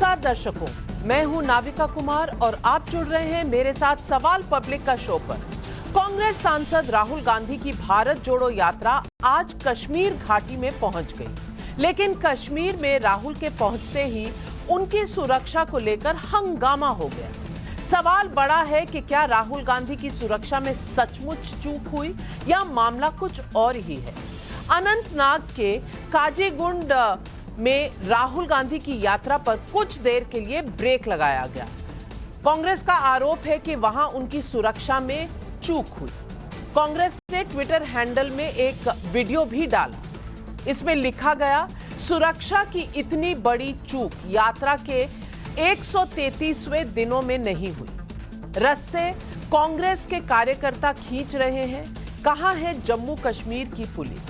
नमस्कार दर्शकों, मैं हूं नाविका कुमार और आप जुड़ रहे हैं मेरे साथ सवाल पब्लिक का शो पर। कांग्रेस सांसद राहुल गांधी की भारत जोड़ो यात्रा आज कश्मीर घाटी में पहुंच गई, लेकिन कश्मीर में राहुल के पहुंचते ही उनकी सुरक्षा को लेकर हंगामा हो गया। सवाल बड़ा है कि क्या राहुल गांधी की सुरक्षा में सचमुच चूक हुई या मामला कुछ और ही है। अनंतनाग के काजीगुंड में राहुल गांधी की यात्रा पर कुछ देर के लिए ब्रेक लगाया गया। कांग्रेस का आरोप है कि वहां उनकी सुरक्षा में चूक हुई। कांग्रेस ने ट्विटर हैंडल में एक वीडियो भी डाला। इसमें लिखा गया, सुरक्षा की इतनी बड़ी चूक यात्रा के 133वें दिनों में नहीं हुई। रस्से कांग्रेस के कार्यकर्ता खींच रहे हैं। कहां है जम्मू कश्मीर की पुलिस?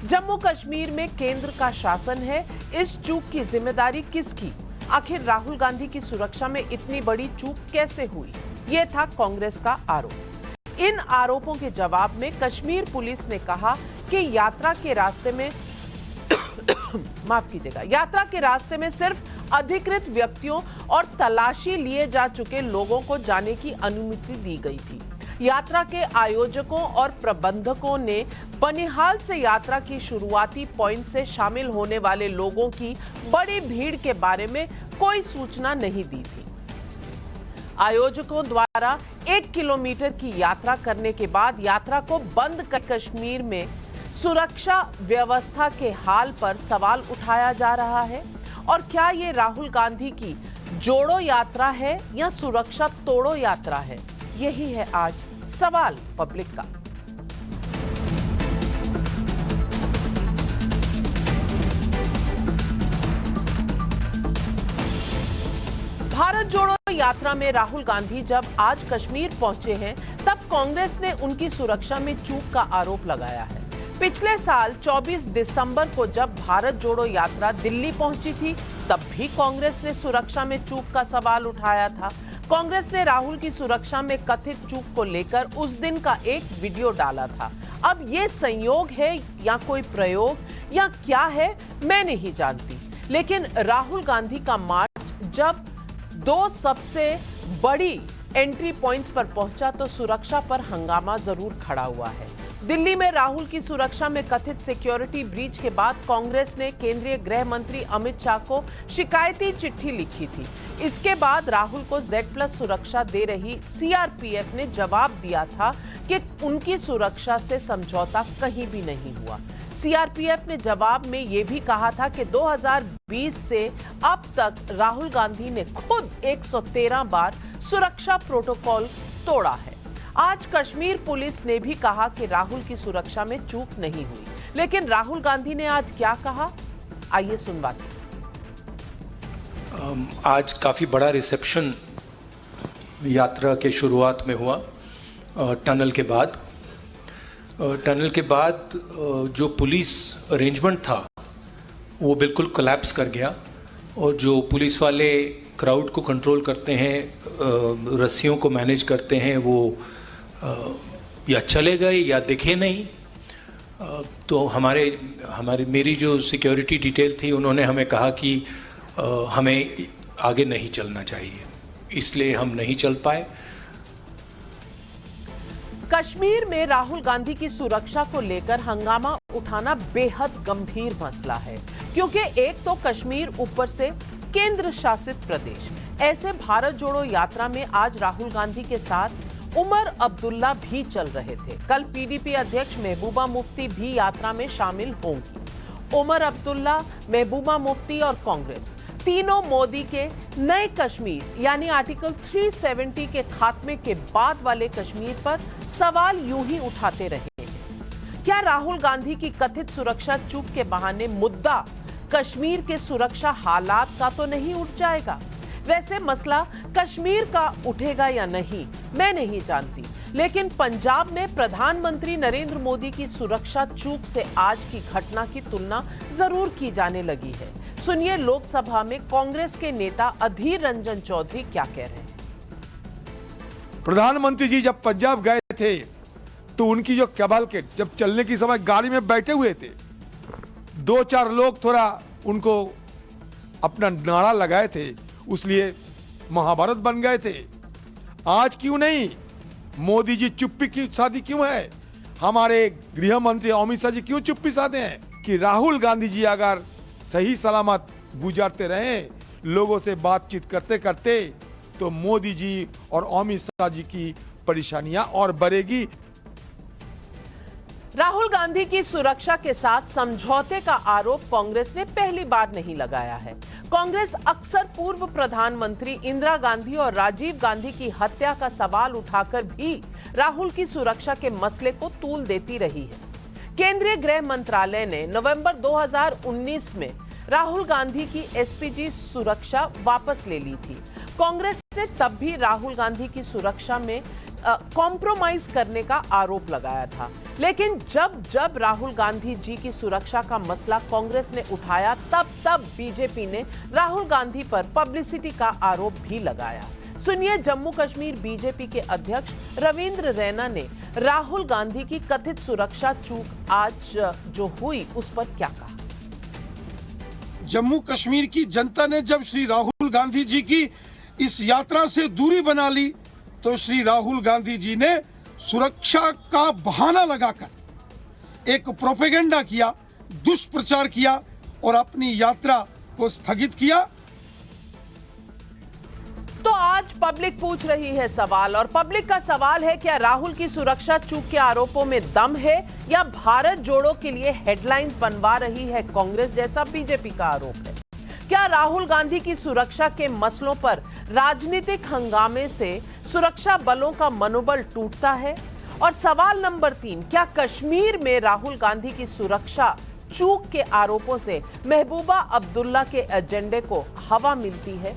जम्मू कश्मीर में केंद्र का शासन है, इस चूक की जिम्मेदारी किसकी? आखिर राहुल गांधी की सुरक्षा में इतनी बड़ी चूक कैसे हुई? यह था कांग्रेस का आरोप। इन आरोपों के जवाब में कश्मीर पुलिस ने कहा कि यात्रा के रास्ते में माफ कीजिएगा, यात्रा के रास्ते में सिर्फ अधिकृत व्यक्तियों और तलाशी लिए जा चुके लोगों को जाने की अनुमति दी गई थी। यात्रा के आयोजकों और प्रबंधकों ने बनिहाल से यात्रा की शुरुआती पॉइंट से शामिल होने वाले लोगों की बड़ी भीड़ के बारे में कोई सूचना नहीं दी थी। आयोजकों द्वारा 1 किलोमीटर की यात्रा करने के बाद यात्रा को बंद कर कश्मीर में सुरक्षा व्यवस्था के हाल पर सवाल उठाया जा रहा है। और क्या ये राहुल गांधी की जोड़ो यात्रा है या सुरक्षा तोड़ो यात्रा है? यही है आज सवाल पब्लिक का। भारत जोड़ो यात्रा में राहुल गांधी जब आज कश्मीर पहुंचे हैं, तब कांग्रेस ने उनकी सुरक्षा में चूक का आरोप लगाया है। पिछले साल 24 दिसंबर को जब भारत जोड़ो यात्रा दिल्ली पहुंची थी, तब भी कांग्रेस ने सुरक्षा में चूक का सवाल उठाया था। कांग्रेस ने राहुल की सुरक्षा में कथित चूक को लेकर उस दिन का एक वीडियो डाला था। अब ये संयोग है या कोई प्रयोग या क्या है, मैं नहीं जानती। लेकिन राहुल गांधी का मार्च जब 2 सबसे बड़ी एंट्री पॉइंट्स पर पहुंचा तो सुरक्षा पर हंगामा जरूर खड़ा हुआ है। दिल्ली में राहुल की सुरक्षा में कथित सिक्योरिटी ब्रीच के बाद कांग्रेस ने केंद्रीय गृह मंत्री अमित शाह को शिकायती चिट्ठी लिखी थी। इसके बाद राहुल को Z+ सुरक्षा दे रही CRPF ने जवाब दिया था कि उनकी सुरक्षा से समझौता कहीं भी नहीं हुआ। CRPF ने जवाब में यह भी कहा था कि 2020 से अब तक राहुल गांधी ने खुद 113 बार सुरक्षा प्रोटोकॉल तोड़ा है। आज कश्मीर पुलिस ने भी कहा कि राहुल की सुरक्षा में चूक नहीं हुई, लेकिन राहुल गांधी ने आज क्या कहा, आइए सुनवाते। आज काफ़ी बड़ा रिसेप्शन यात्रा के शुरुआत में हुआ। टनल के बाद जो पुलिस अरेंजमेंट था वो बिल्कुल कोलैप्स कर गया, और जो पुलिस वाले क्राउड को कंट्रोल करते हैं, रस्सियों को मैनेज करते हैं, वो या चले गए या दिखे नहीं। तो मेरी जो सिक्योरिटी डिटेल थी, उन्होंने हमें कहा कि हमें आगे नहीं चलना चाहिए, इसलिए हम नहीं चल पाए। कश्मीर में राहुल गांधी की सुरक्षा को लेकर हंगामा उठाना बेहद गंभीर मसला है, क्योंकि एक तो कश्मीर ऊपर से केंद्र शासित प्रदेश। ऐसे भारत जोड़ो यात्रा में आज राहुल गांधी के साथ उमर अब्दुल्ला भी चल रहे थे। कल PDP अध्यक्ष महबूबा मुफ्ती भी यात्रा में शामिल होंगी। उमर अब्दुल्ला, महबूबा मुफ्ती और कांग्रेस तीनों मोदी के नए कश्मीर यानी आर्टिकल 370 के खात्मे के बाद वाले कश्मीर पर सवाल यूं ही उठाते रहे हैं। क्या राहुल गांधी की कथित सुरक्षा चूक के बहाने मुद्दा कश्मीर के सुरक्षा हालात का तो नहीं उठ जाएगा? वैसे मसला कश्मीर का उठेगा या नहीं, मैं नहीं जानती, लेकिन पंजाब में प्रधानमंत्री नरेंद्र मोदी की सुरक्षा चूक से आज की घटना की तुलना जरूर की जाने लगी है। सुनिए लोकसभा में कांग्रेस के नेता अधीर रंजन चौधरी क्या कह रहे हैं। प्रधानमंत्री जी जब पंजाब गए थे तो उनकी जो कैबलकेट जब चलने की समय गाड़ी में बैठे हुए थे, 2-4 लोग थोड़ा उनको अपना नारा लगाए थे, उसलिए महाभारत बन गए थे। आज क्यों नहीं? मोदी जी चुप्पी की साधी क्यों है? हमारे गृह मंत्री अमित शाह जी क्यों चुप्पी साधे हैं कि राहुल गांधी जी अगर सही सलामत गुजरते रहे लोगों से बातचीत करते करते तो मोदी जी और अमित शाह जी की परेशानियां और बढ़ेगी। राहुल गांधी की सुरक्षा के साथ समझौते का आरोप कांग्रेस ने पहली बार नहीं लगाया है। कांग्रेस अक्सर पूर्व प्रधानमंत्री इंदिरा गांधी और राजीव गांधी की हत्या का सवाल उठाकर भी राहुल की सुरक्षा के मसले को तूल देती रही है। केंद्रीय गृह मंत्रालय ने नवंबर 2019 में राहुल गांधी की एसपीजी सुरक्षा वापस ले ली थी। कांग्रेस ने तब भी राहुल गांधी की सुरक्षा में कॉम्प्रोमाइज करने का आरोप लगाया था, लेकिन जब राहुल गांधी जी की सुरक्षा का मसला कांग्रेस ने उठाया तब बीजेपी ने राहुल गांधी पर पब्लिसिटी का आरोप भी लगाया। सुनिए जम्मू कश्मीर बीजेपी के अध्यक्ष रविंद्र रैना ने राहुल गांधी की कथित सुरक्षा चूक आज जो हुई उस पर क्या कहा। जम्मू कश्मीर की जनता ने जब श्री राहुल गांधी जी की इस यात्रा से दूरी बना ली तो श्री राहुल गांधी जी ने सुरक्षा का बहाना लगाकर एक प्रोपेगेंडा किया, दुष्प्रचार किया और अपनी यात्रा को स्थगित किया। तो आज पब्लिक पूछ रही है सवाल, और पब्लिक का सवाल है क्या राहुल की सुरक्षा चूक के आरोपों में दम है या भारत जोड़ो के लिए हेडलाइंस बनवा रही है कांग्रेस, जैसा बीजेपी का आरोप है। क्या राहुल गांधी की सुरक्षा के मसलों पर राजनीतिक हंगामे से सुरक्षा बलों का मनोबल टूटता है? और सवाल नंबर 3, क्या कश्मीर में राहुल गांधी की सुरक्षा चूक के आरोपों से महबूबा अब्दुल्ला के एजेंडे को हवा मिलती है?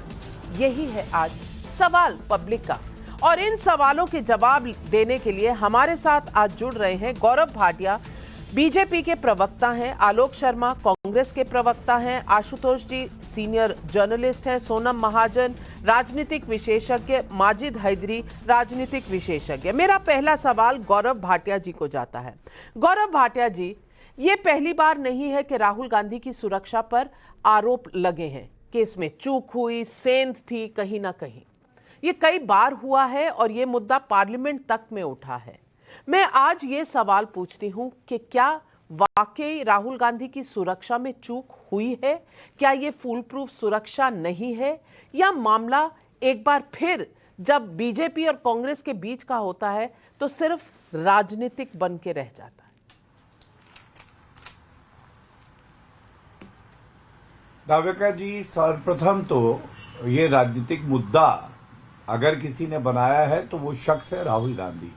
यही है आज सवाल पब्लिक का, और इन सवालों के जवाब देने के लिए हमारे साथ आज जुड़ रहे हैं गौरव भाटिया, बीजेपी के प्रवक्ता हैं, आलोक शर्मा कांग्रेस के प्रवक्ता हैं, आशुतोष जी सीनियर जर्नलिस्ट हैं, सोनम महाजन राजनीतिक विशेषज्ञ, माजिद हैदरी राजनीतिक विशेषज्ञ। मेरा पहला सवाल गौरव भाटिया जी को जाता है। गौरव भाटिया जी, ये पहली बार नहीं है कि राहुल गांधी की सुरक्षा पर आरोप लगे हैं कि इसमें चूक हुई, सेंध थी कहीं ना कहीं। ये कई बार हुआ है और ये मुद्दा पार्लियामेंट तक में उठा है। मैं आज ये सवाल पूछती हूं कि क्या वाकई राहुल गांधी की सुरक्षा में चूक हुई है? क्या ये फुल प्रूफ सुरक्षा नहीं है, या मामला एक बार फिर जब बीजेपी और कांग्रेस के बीच का होता है तो सिर्फ राजनीतिक बन के रह जाता है? नाविका जी, सर्वप्रथम तो ये राजनीतिक मुद्दा अगर किसी ने बनाया है तो वो शख्स है राहुल गांधी,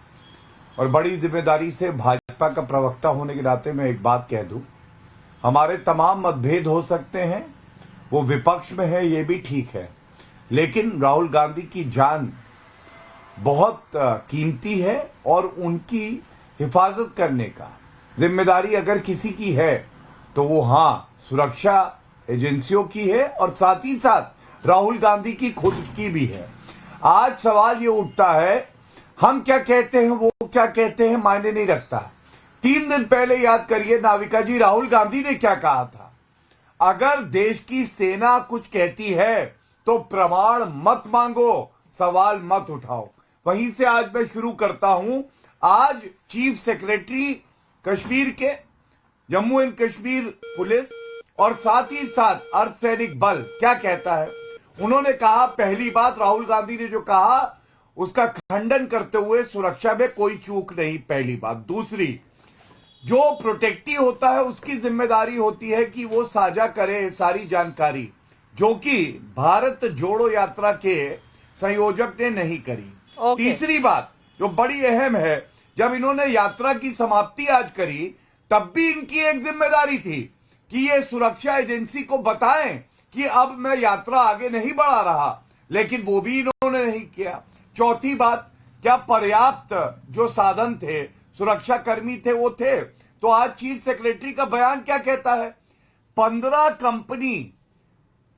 और बड़ी जिम्मेदारी से भाजपा का प्रवक्ता होने के नाते मैं एक बात कह दूं, हमारे तमाम मतभेद हो सकते हैं, वो विपक्ष में है ये भी ठीक है, लेकिन राहुल गांधी की जान बहुत कीमती है और उनकी हिफाजत करने का जिम्मेदारी अगर किसी की है तो वो सुरक्षा एजेंसियों की है और साथ ही साथ राहुल गांधी की खुद की भी है। आज सवाल ये उठता है, हम क्या कहते हैं वो क्या कहते हैं मायने नहीं रखता। 3 दिन पहले याद करिए नाविका जी, राहुल गांधी ने क्या कहा था, अगर देश की सेना कुछ कहती है तो प्रमाण मत मांगो, सवाल मत उठाओ। वहीं से आज मैं शुरू करता हूं। आज चीफ सेक्रेटरी कश्मीर के, जम्मू एंड कश्मीर पुलिस और साथ ही साथ अर्धसैनिक बल क्या कहता है। उन्होंने कहा, पहली बात राहुल गांधी ने जो कहा उसका खंडन करते हुए सुरक्षा में कोई चूक नहीं, पहली बात। दूसरी, जो प्रोटेक्टिव होता है उसकी जिम्मेदारी होती है कि वो साझा करे सारी जानकारी, जो कि भारत जोड़ो यात्रा के संयोजक ने नहीं करी। तीसरी बात जो बड़ी अहम है, जब इन्होंने यात्रा की समाप्ति आज करी तब भी इनकी एक जिम्मेदारी थी कि ये सुरक्षा एजेंसी को बताएं कि अब मैं यात्रा आगे नहीं बढ़ा रहा, लेकिन वो भी इन्होंने नहीं किया। चौथी बात, क्या पर्याप्त जो साधन थे, सुरक्षा कर्मी थे, वो थे? तो आज चीफ सेक्रेटरी का बयान क्या कहता है, 15 कंपनी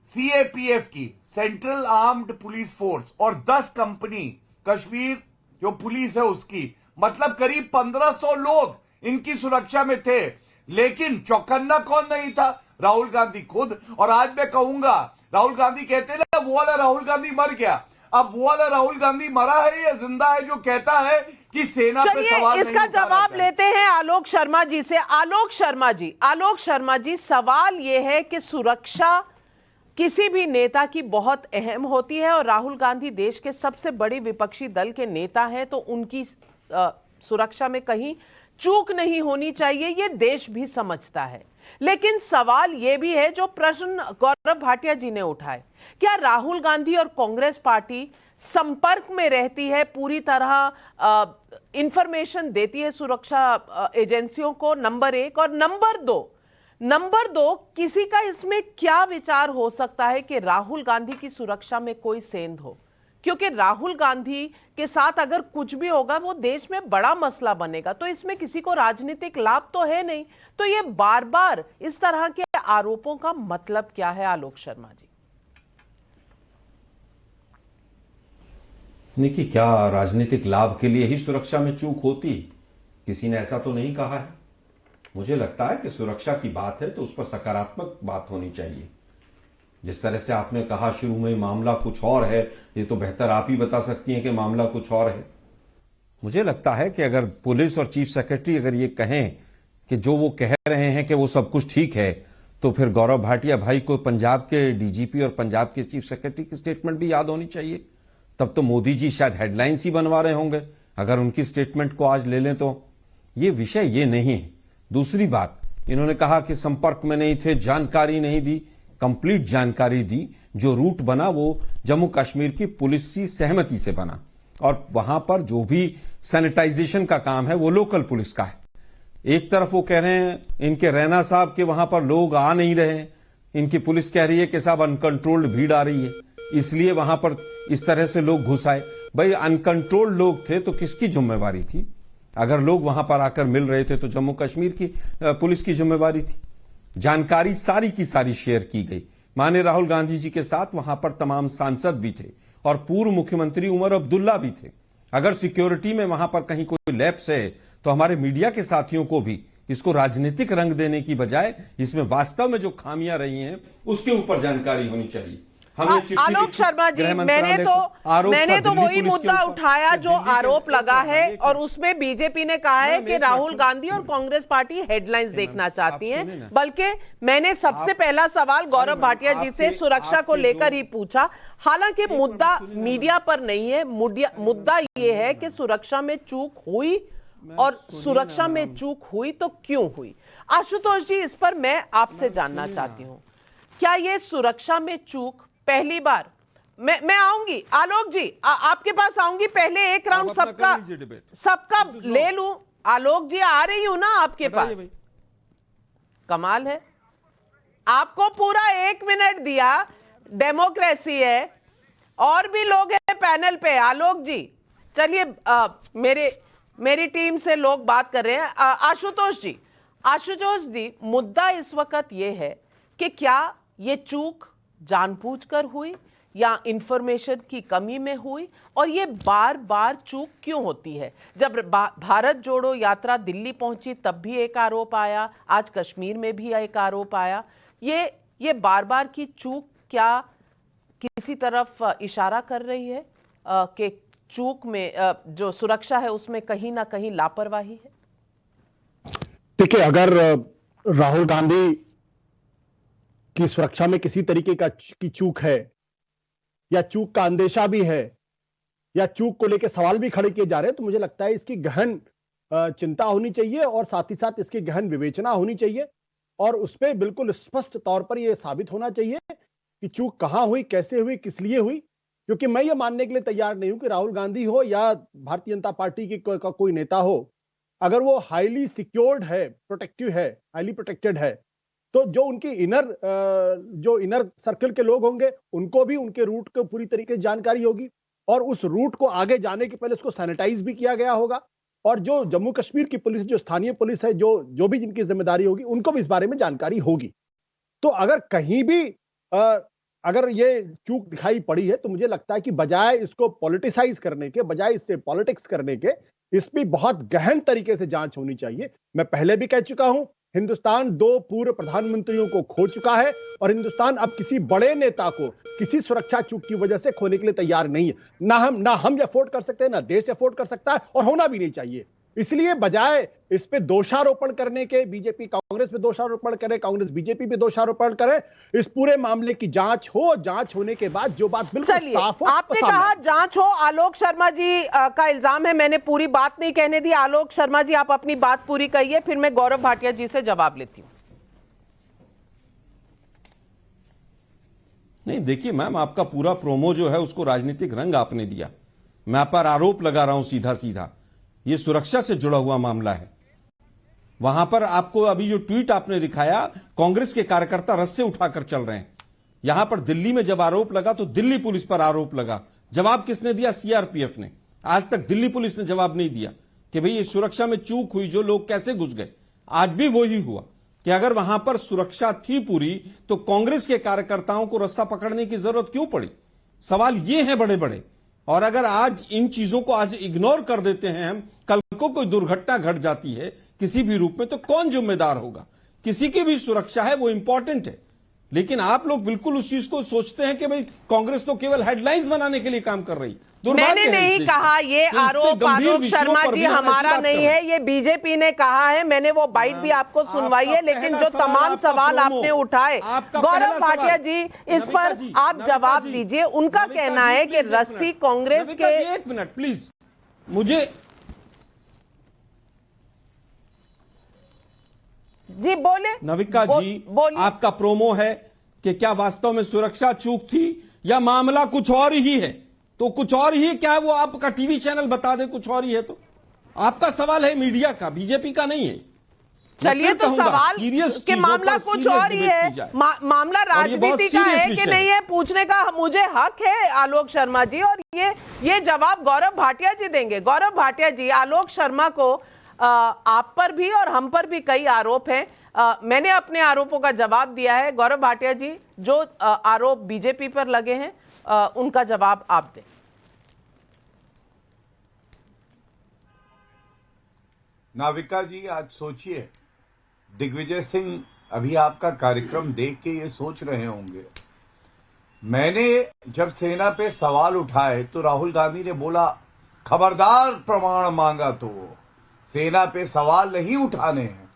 सीएपीएफ की, सेंट्रल आर्म्ड पुलिस फोर्स, और 10 कंपनी कश्मीर जो पुलिस है उसकी, मतलब करीब 1500 लोग इनकी सुरक्षा में थे। लेकिन चौकन्ना कौन नहीं था? राहुल गांधी खुद। और आज मैं कहूंगा, राहुल गांधी कहते हैं ना वो वाला राहुल गांधी मर गया, अब वो वाला राहुल गांधी मरा है या जिंदा है जो कहता है कि सेना पे सवाल नहीं इसका उठाना जवाब चाहिए। लेते हैं आलोक शर्मा जी से। आलोक शर्मा जी, सवाल यह है कि सुरक्षा किसी भी नेता की बहुत अहम होती है और राहुल गांधी देश के सबसे बड़ी विपक्षी दल के नेता हैं, तो उनकी सुरक्षा में कहीं चूक नहीं होनी चाहिए, ये देश भी समझता है। लेकिन सवाल यह भी है जो प्रश्न गौरव भाटिया जी ने उठाए, क्या राहुल गांधी और कांग्रेस पार्टी संपर्क में रहती है, पूरी तरह इंफॉर्मेशन देती है सुरक्षा एजेंसियों को? नंबर एक। और नंबर दो, किसी का इसमें क्या विचार हो सकता है कि राहुल गांधी की सुरक्षा में कोई सेंध हो? क्योंकि राहुल गांधी के साथ अगर कुछ भी होगा वो देश में बड़ा मसला बनेगा, तो इसमें किसी को राजनीतिक लाभ तो है नहीं। तो ये बार बार इस तरह के आरोपों का मतलब क्या है आलोक शर्मा जी? देखिए, क्या राजनीतिक लाभ के लिए ही सुरक्षा में चूक होती? किसी ने ऐसा तो नहीं कहा है। मुझे लगता है कि सुरक्षा की बात है तो उस पर सकारात्मक बात होनी चाहिए। जिस तरह से आपने कहा शुरू में मामला कुछ और है, ये तो बेहतर आप ही बता सकती हैं कि मामला कुछ और है। मुझे लगता है कि अगर पुलिस और चीफ सेक्रेटरी अगर ये कहें कि जो वो कह रहे हैं कि वो सब कुछ ठीक है, तो फिर गौरव भाटिया भाई को पंजाब के डीजीपी और पंजाब के चीफ सेक्रेटरी की स्टेटमेंट भी याद होनी चाहिए। तब तो मोदी जी शायद हेडलाइंस ही बनवा रहे होंगे अगर उनकी स्टेटमेंट को आज ले लें तो। ये विषय ये नहीं है। दूसरी बात, इन्होंने कहा कि संपर्क में नहीं थे, जानकारी नहीं दी। कंप्लीट जानकारी दी। जो रूट बना वो जम्मू कश्मीर की पुलिस की सहमति से बना और वहां पर जो भी सैनिटाइजेशन का काम है वो लोकल पुलिस का है। एक तरफ वो कह रहे हैं इनके रैना साहब के वहां पर लोग आ नहीं रहे, इनकी पुलिस कह रही है कि साहब अनकंट्रोल्ड भीड़ आ रही है, इसलिए वहां पर इस तरह से लोग घुस आए। भाई अनकंट्रोल्ड लोग थे तो किसकी जिम्मेवारी थी? अगर लोग वहां पर आकर मिल रहे थे तो जम्मू कश्मीर की पुलिस की जिम्मेवारी थी। जानकारी सारी की सारी शेयर की गई। माननीय राहुल गांधी जी के साथ वहां पर तमाम सांसद भी थे और पूर्व मुख्यमंत्री उमर अब्दुल्ला भी थे। अगर सिक्योरिटी में वहां पर कहीं कोई लैप्स है तो हमारे मीडिया के साथियों को भी इसको राजनीतिक रंग देने की बजाय इसमें वास्तव में जो खामियां रही हैं उसके ऊपर जानकारी होनी चाहिए। आलोक शर्मा जी, मैंने तो वही मुद्दा उठाया जो आरोप लगा है और उसमें बीजेपी ने कहा है कि राहुल गांधी और कांग्रेस पार्टी हेडलाइंस देखना चाहती है। बल्कि मैंने सबसे पहला सवाल गौरव भाटिया जी से सुरक्षा को लेकर ही पूछा। हालांकि मुद्दा मीडिया पर नहीं है, मुद्दा ये है कि सुरक्षा में चूक हुई और सुरक्षा में चूक हुई तो क्यों हुई? आशुतोष जी, इस पर मैं आपसे जानना चाहती हूं, क्या ये सुरक्षा में चूक पहली बार? मैं आऊंगी आलोक जी, आपके पास आऊंगी। पहले एक राउंड सबका ले लूं। आलोक जी, आ रही हूं ना आपके पास। कमाल है, आपको पूरा 1 मिनट दिया। डेमोक्रेसी है, और भी लोग हैं पैनल पे। आलोक जी, चलिए, मेरी टीम से लोग बात कर रहे हैं। आशुतोष जी, मुद्दा इस वक्त यह है कि क्या ये चूक जानबूझकर हुई या इंफॉर्मेशन की कमी में हुई, और ये बार बार चूक क्यों होती है? जब भारत जोड़ो यात्रा दिल्ली पहुंची तब भी एक आरोप आया, आज कश्मीर में भी एक आरोप आया। ये बार बार की चूक क्या किसी तरफ इशारा कर रही है कि चूक में जो सुरक्षा है उसमें कहीं ना कहीं लापरवाही है? देखिए, अगर राहुल गांधी की सुरक्षा में किसी तरीके की चूक है या चूक का अंदेशा भी है या चूक को लेकर सवाल भी खड़े किए जा रहे हैं, तो मुझे लगता है इसकी गहन चिंता होनी चाहिए और साथ ही साथ इसकी गहन विवेचना होनी चाहिए और उस पर बिल्कुल स्पष्ट तौर पर यह साबित होना चाहिए कि चूक कहां हुई, कैसे हुई, किस लिए हुई। क्योंकि मैं ये मानने के लिए तैयार नहीं हूं कि राहुल गांधी हो या भारतीय जनता पार्टी की कोई नेता हो, अगर वो हाईली सिक्योर्ड है, प्रोटेक्टिव है, हाईली प्रोटेक्टेड है, तो जो उनकी इनर सर्कल के लोग होंगे उनको भी उनके रूट को पूरी तरीके से जानकारी होगी और उस रूट को आगे जाने के पहले उसको सैनिटाइज भी किया गया होगा। और जो जम्मू कश्मीर की पुलिस, जो स्थानीय पुलिस है, जो भी जिनकी जिम्मेदारी होगी, उनको भी इस बारे में जानकारी होगी। तो अगर कहीं भी अगर ये चूक दिखाई पड़ी है तो मुझे लगता है कि बजाय इसको पॉलिटिसाइज करने के, बजाय इससे पॉलिटिक्स करने के, इस पर बहुत गहन तरीके से जांच होनी चाहिए। मैं पहले भी कह चुका हूं हिंदुस्तान 2 पूर्व प्रधानमंत्रियों को खो चुका है और हिंदुस्तान अब किसी बड़े नेता को किसी सुरक्षा चूक की वजह से खोने के लिए तैयार नहीं है। ना हम अफोर्ड कर सकते हैं, ना देश अफोर्ड कर सकता है और होना भी नहीं चाहिए। इसलिए बजाय इस पे दोषारोपण करने के, बीजेपी कांग्रेस पे दोषारोपण करे, कांग्रेस बीजेपी पे दोषारोपण करे, इस पूरे मामले की जांच हो, जांच होने के बाद जो बात बिल्कुल साफ हो। आपने कहा जांच हो, आलोक शर्मा जी का इल्जाम है मैंने पूरी बात नहीं कहने दी। आलोक शर्मा जी, आप अपनी बात पूरी कहिए, फिर मैं गौरव भाटिया जी से जवाब लेती हूं। नहीं, देखिए मैम, आपका पूरा प्रोमो जो है उसको राजनीतिक रंग आपने दिया। मैं आप पर आरोप लगा रहा हूं सीधा सीधा, ये सुरक्षा से जुड़ा हुआ मामला है। वहां पर आपको अभी जो ट्वीट आपने दिखाया, कांग्रेस के कार्यकर्ता रस्से उठाकर चल रहे हैं। यहां पर दिल्ली में जब आरोप लगा तो दिल्ली पुलिस पर आरोप लगा। जवाब किसने दिया? सीआरपीएफ ने। आज तक दिल्ली पुलिस ने जवाब नहीं दिया कि भाई ये सुरक्षा में चूक हुई, जो लोग कैसे घुस गए। आज भी वही हुआ कि अगर वहां पर सुरक्षा थी पूरी तो कांग्रेस के कार्यकर्ताओं को रस्सा पकड़ने की जरूरत क्यों पड़ी? सवाल ये है बड़े बड़े। और अगर आज इन चीजों को आज इग्नोर कर देते हैं हम, कल को कोई दुर्घटना घट जाती है किसी भी रूप में तो कौन जिम्मेदार होगा? किसी की भी सुरक्षा है वो इंपॉर्टेंट है। लेकिन आप लोग बिल्कुल उस चीज को सोचते हैं कि भाई कांग्रेस तो केवल हेडलाइंस बनाने के लिए काम कर रही। मैंने नहीं कहा ये आरोप आलोक शर्मा जी हमारा नहीं है, ये बीजेपी ने कहा है। मैंने वो बाइट भी आपको सुनवाई है, लेकिन जो तमाम सवाल आपने उठाए, गौरव भाटिया जी इस पर आप जवाब दीजिए। उनका कहना है कि रस्सी कांग्रेस के। एक मिनट प्लीज, मुझे जी बोले। नविका जी, आपका प्रोमो है कि क्या वास्तव में सुरक्षा चूक थी या मामला कुछ और ही है? तो कुछ और ही क्या वो आपका टीवी चैनल बता दे कुछ और ही है तो? आपका सवाल है मीडिया का, बीजेपी का नहीं है। चलिए तो सवाल कि मामला कुछ और ही है, मामला राजनीति का है कि नहीं है पूछने का मुझे हक है आलोक शर्मा जी, और ये जवाब गौरव भाटिया जी देंगे। गौरव भाटिया जी, आलोक शर्मा को आप पर भी और हम पर भी कई आरोप हैं। मैंने अपने आरोपों का जवाब दिया है। गौरव भाटिया जी, जो आरोप बीजेपी पर लगे हैं उनका जवाब आप दें। नाविका जी, आज सोचिए, दिग्विजय सिंह अभी आपका कार्यक्रम देख के ये सोच रहे होंगे, मैंने जब सेना पे सवाल उठाए तो राहुल गांधी ने बोला खबरदार प्रमाण मांगा तो सेना पे सवाल नहीं उठाने हैं।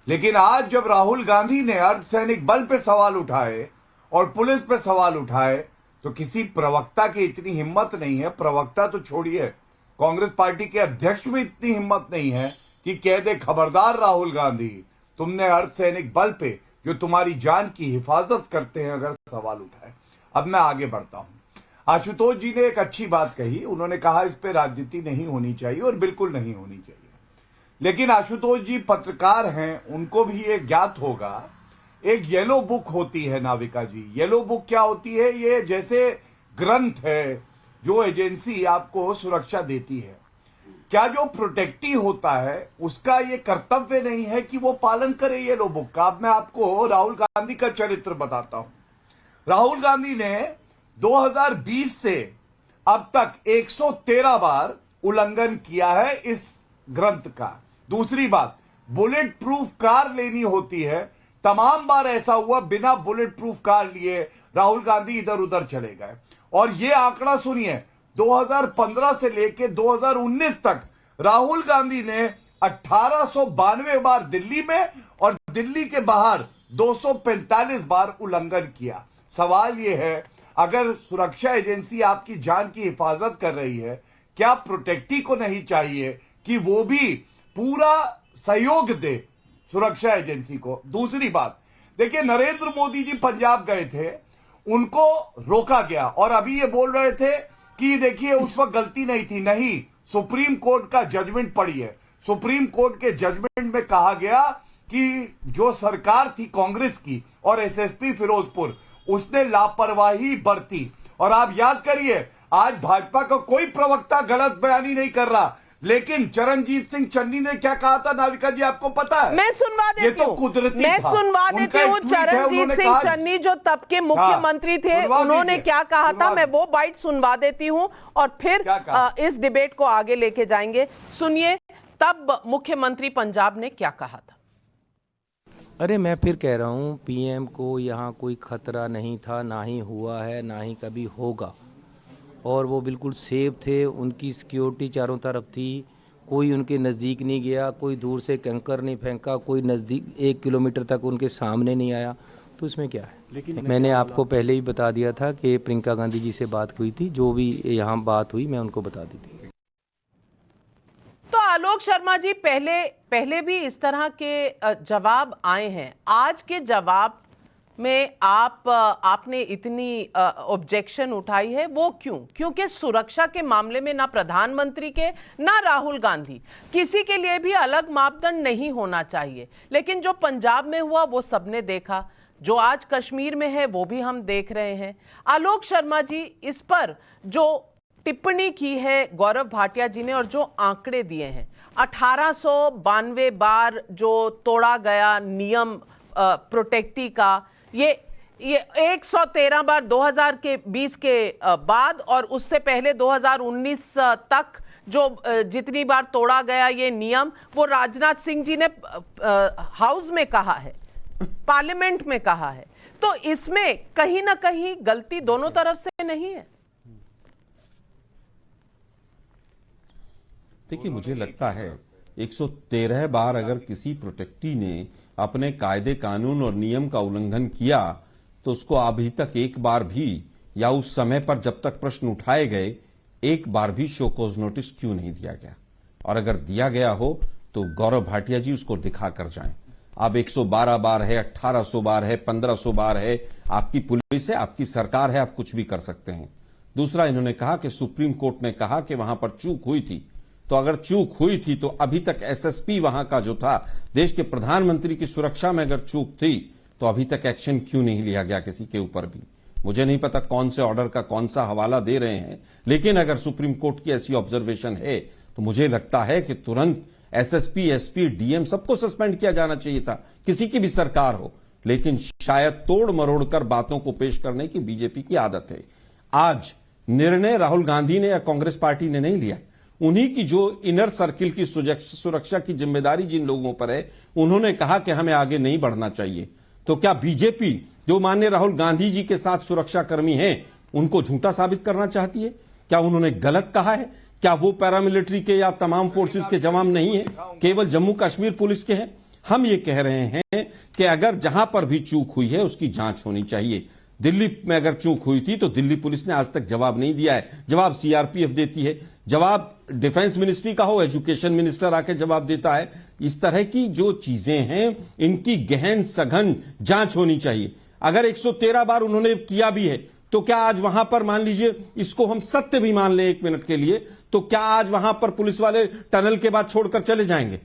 लेकिन आज जब राहुल गांधी ने अर्धसैनिक बल पे सवाल उठाए और पुलिस पे सवाल उठाए तो किसी प्रवक्ता की इतनी हिम्मत नहीं है, प्रवक्ता तो छोड़िए, कांग्रेस पार्टी के अध्यक्ष में इतनी हिम्मत नहीं है कि कह दे खबरदार राहुल गांधी, तुमने अर्धसैनिक बल पे जो तुम्हारी जान की हिफाजत करते हैं अगर सवाल उठाए। अब मैं आगे बढ़ता हूं। आशुतोष जी ने एक अच्छी बात कही, उन्होंने कहा इस पे राजनीति नहीं होनी चाहिए और बिल्कुल नहीं होनी चाहिए। लेकिन आशुतोष जी पत्रकार हैं, उनको भी ये ज्ञात होगा, एक येलो बुक होती है नाविका जी। येलो बुक क्या होती है? ये जैसे ग्रंथ है जो एजेंसी आपको सुरक्षा देती है। क्या जो प्रोटेक्टी होता है उसका ये कर्तव्य नहीं है कि वो पालन करे येलो बुक का? अब मैं आपको राहुल गांधी का चरित्र बताता हूं। राहुल गांधी ने 2020 से अब तक 113 बार उल्लंघन किया है इस ग्रंथ का। दूसरी बात, बुलेट प्रूफ कार लेनी होती है, तमाम बार ऐसा हुआ बिना बुलेट प्रूफ कार लिए राहुल गांधी इधर उधर चले गए। और ये आंकड़ा सुनिए, 2015 से लेके 2019 तक राहुल गांधी ने 1892 बार दिल्ली में और दिल्ली के बाहर 245 बार उल्लंघन किया। सवाल यह है, अगर सुरक्षा एजेंसी आपकी जान की हिफाजत कर रही है, क्या प्रोटेक्टी को नहीं चाहिए कि वो भी पूरा सहयोग दे सुरक्षा एजेंसी को? दूसरी बात देखिए, नरेंद्र मोदी जी पंजाब गए थे, उनको रोका गया और अभी ये बोल रहे थे कि देखिए उस वक्त गलती नहीं थी। नहीं, सुप्रीम कोर्ट का जजमेंट पड़ी है। सुप्रीम कोर्ट के जजमेंट में कहा गया कि जो सरकार थी कांग्रेस की और एसएसपी फिरोजपुर, उसने लापरवाही बरती। और आप याद करिए, आज भाजपा का कोई प्रवक्ता गलत बयानी नहीं कर रहा, लेकिन चरणजीत सिंह चन्नी ने क्या कहा था नाविका जी, आपको पता है? मैं सुनवा देती हूं, ये तो कुदरती मैं था। सुनवा देती हूं। चरणजीत सिंह चन्नी जो तब के मुख्यमंत्री थे, उन्होंने क्या कहा था, मैं वो बाइट सुनवा देती हूं और फिर इस डिबेट को आगे लेके जाएंगे। सुनिए तब मुख्यमंत्री पंजाब ने क्या कहा था। अरे मैं फिर कह रहा हूँ, पीएम को यहाँ कोई खतरा नहीं था, ना ही हुआ है, ना ही कभी होगा, और वो बिल्कुल सेफ थे। उनकी सिक्योरिटी चारों तरफ थी, कोई उनके नज़दीक नहीं गया, कोई दूर से कंकर नहीं फेंका, कोई नज़दीक 1 किलोमीटर तक उनके सामने नहीं आया, तो इसमें क्या है। लेकिन मैंने आपको पहले ही बता दिया था कि प्रियंका गांधी जी से बात हुई थी, जो भी यहाँ बात हुई मैं उनको बता दी थी। तो आलोक शर्मा जी, पहले भी इस तरह के जवाब आए हैं। आज के जवाब में आपने इतनी ऑब्जेक्शन उठाई है, वो क्यों? क्योंकि सुरक्षा के मामले में ना प्रधानमंत्री के ना राहुल गांधी किसी के लिए भी अलग मापदंड नहीं होना चाहिए। लेकिन जो पंजाब में हुआ वो सबने देखा, जो आज कश्मीर में है वो भी हम देख रहे हैं। आलोक शर्मा जी, इस पर जो टिप्पणी की है गौरव भाटिया जी ने और जो आंकड़े दिए हैं, 1892 बार जो तोड़ा गया नियम प्रोटेक्टी का, ये 113 बार 2020 के बाद, और उससे पहले 2019 तक जो जितनी बार तोड़ा गया ये नियम, वो राजनाथ सिंह जी ने हाउस में कहा है, पार्लियामेंट में कहा है। तो इसमें कहीं ना कहीं गलती दोनों तरफ से नहीं है? देखिए, मुझे लगता है 113 बार अगर किसी प्रोटेक्टी ने अपने कायदे कानून और नियम का उल्लंघन किया, तो उसको अभी तक एक बार भी, या उस समय पर जब तक प्रश्न उठाए गए, एक बार भी शो कॉज नोटिस क्यों नहीं दिया गया? और अगर दिया गया हो तो गौरव भाटिया जी उसको दिखा कर जाएं। अब 112 बार है, 1800 बार है, 1500 बार है, आपकी पुलिस है, आपकी सरकार है, आप कुछ भी कर सकते हैं। दूसरा, इन्होंने कहा कि सुप्रीम कोर्ट ने कहा कि वहां पर चूक हुई थी। तो अगर चूक हुई थी तो अभी तक एसएसपी वहां का जो था, देश के प्रधानमंत्री की सुरक्षा में अगर चूक थी, तो अभी तक एक्शन क्यों नहीं लिया गया किसी के ऊपर भी? मुझे नहीं पता कौन से ऑर्डर का कौन सा हवाला दे रहे हैं, लेकिन अगर सुप्रीम कोर्ट की ऐसी ऑब्जर्वेशन है तो मुझे लगता है कि तुरंत एसएसपी, एसपी, डीएम सबको सस्पेंड किया जाना चाहिए था, किसी की भी सरकार हो। लेकिन शायद तोड़ मरोड़ कर बातों को पेश करने की बीजेपी की आदत है। आज निर्णय राहुल गांधी ने या कांग्रेस पार्टी ने नहीं लिया, उन्हीं की जो इनर सर्किल की सुरक्षा की जिम्मेदारी जिन लोगों पर है, उन्होंने कहा कि हमें आगे नहीं बढ़ना चाहिए। तो क्या बीजेपी, जो माननीय राहुल गांधी जी के साथ सुरक्षाकर्मी हैं, उनको झूठा साबित करना चाहती है? क्या उन्होंने गलत कहा है? क्या वो पैरामिलिट्री के या तमाम फोर्सेस के जवान नहीं है, केवल जम्मू कश्मीर पुलिस के हैं? हम ये कह रहे हैं कि अगर जहां पर भी चूक हुई है उसकी जांच होनी चाहिए। दिल्ली में अगर चूक हुई थी तो दिल्ली पुलिस ने आज तक जवाब नहीं दिया है, जवाब सीआरपीएफ देती है, जवाब डिफेंस मिनिस्ट्री का हो, एजुकेशन मिनिस्टर आके जवाब देता है। इस तरह की जो चीजें हैं, इनकी गहन सघन जांच होनी चाहिए। अगर 113 बार उन्होंने किया भी है, तो क्या आज वहां पर, मान लीजिए इसको हम सत्य भी मान लें 1 मिनट के लिए, तो क्या आज वहां पर पुलिस वाले टनल के बाद छोड़कर चले जाएंगे?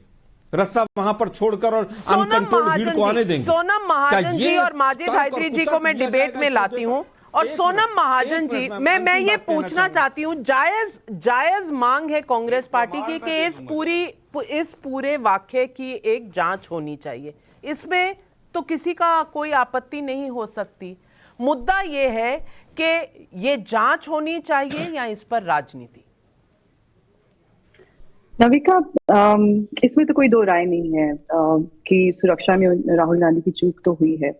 रस्सा वहां पर छोड़कर और अनकंट्रोल्ड भीड़ को आने देंगे? सोनम महाजन जी और माजिद हायदरी जी को मैं डिबेट में लाती हूं। और सोनम महाजन जी, मैं ये पूछना चाहती हूं, जायज मांग है कांग्रेस पार्टी की कि इस पूरे वाकये की एक जांच होनी चाहिए, इसमें तो किसी का कोई आपत्ति नहीं हो सकती। मुद्दा ये है कि ये जांच होनी चाहिए या इस पर राजनीति? नविका, इसमें तो कोई दो राय नहीं है कि सुरक्षा में राहुल गांधी की चूक तो हुई है,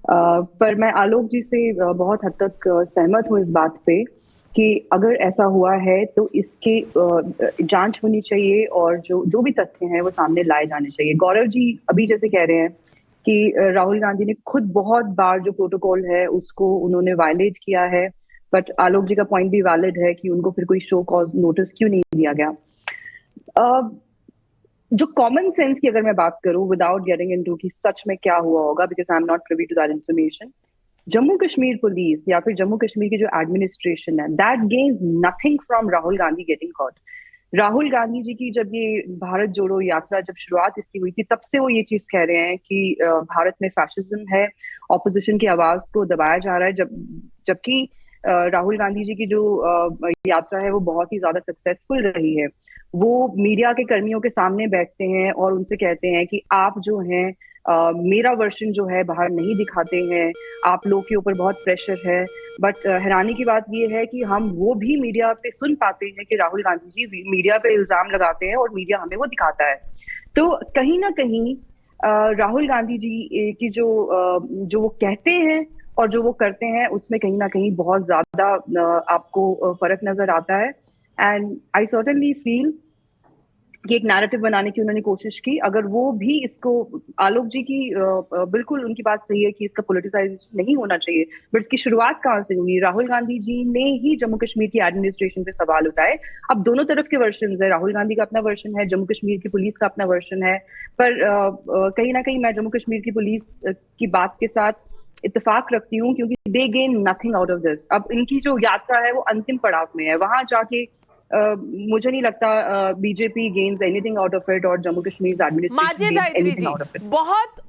पर मैं आलोक जी से बहुत हद तक सहमत हूं इस बात पे कि अगर ऐसा हुआ है तो इसकी जांच होनी चाहिए और जो भी तथ्य हैं वो सामने लाए जाने चाहिए। गौरव जी अभी जैसे कह रहे हैं कि राहुल गांधी ने खुद बहुत बार जो प्रोटोकॉल है उसको उन्होंने वायलेट किया है, बट आलोक जी का पॉइंट भी वैलिड है कि उनको फिर कोई शो कॉज नोटिस क्यों नहीं दिया गया। जो कॉमन सेंस की अगर मैं बात करूं, विदाउट गेटिंग इनटू कि सच में क्या हुआ होगा, because I am not privy to that information, Jammu Kashmir police या फिर जम्मू कश्मीर की जो एडमिनिस्ट्रेशन है, that gains nothing from Rahul Gandhi getting caught. Rahul Gandhi ji की जब ये भारत जोड़ो यात्रा जब शुरुआत इसकी हुई थी, तब से वो ये चीज कह रहे हैं कि भारत में फैशिज्म है, ऑपोजिशन की आवाज को दबाया जा रहा है, जबकि राहुल गांधी जी की जो यात्रा है वो बहुत ही ज्यादा सक्सेसफुल रही है। वो मीडिया के कर्मियों के सामने बैठते हैं और उनसे कहते हैं कि आप जो हैं मेरा वर्जन जो है बाहर नहीं दिखाते हैं, आप लोग के ऊपर बहुत प्रेशर है। बट हैरानी की बात ये है कि हम वो भी मीडिया पे सुन पाते हैं कि राहुल गांधी जी मीडिया पे इल्जाम लगाते हैं और मीडिया हमें वो दिखाता है। तो कहीं ना कहीं राहुल गांधी जी की जो वो कहते हैं और जो वो करते हैं उसमें कहीं ना कहीं बहुत ज्यादा आपको फर्क नजर आता है। एंड आई सर्टेनली फील कि एक नैरेटिव बनाने की उन्होंने कोशिश की। अगर वो भी इसको, आलोक जी की बिल्कुल उनकी बात सही है कि इसका पॉलिटिसाइजेशन नहीं होना चाहिए, बट इसकी शुरुआत कहाँ से हुई? राहुल गांधी जी ने ही जम्मू कश्मीर की एडमिनिस्ट्रेशन पे सवाल उठाए। अब दोनों तरफ के वर्जन है, राहुल गांधी का अपना वर्जन है, जम्मू कश्मीर की पुलिस का अपना वर्जन है, पर कहीं ना कहीं मैं जम्मू कश्मीर की पुलिस की बात के साथ इत्तेफाक रखती हूँ, क्योंकि दे gain nothing out of this. अब इनकी जो यात्रा है वो अंतिम पड़ाव में है, वहां जाके मुझे नहीं लगता BJP gains anything out of it और जम्मू कश्मीर माजिद हैदरी एडमिनिस्ट्रेशन जी आउट ऑफ इट।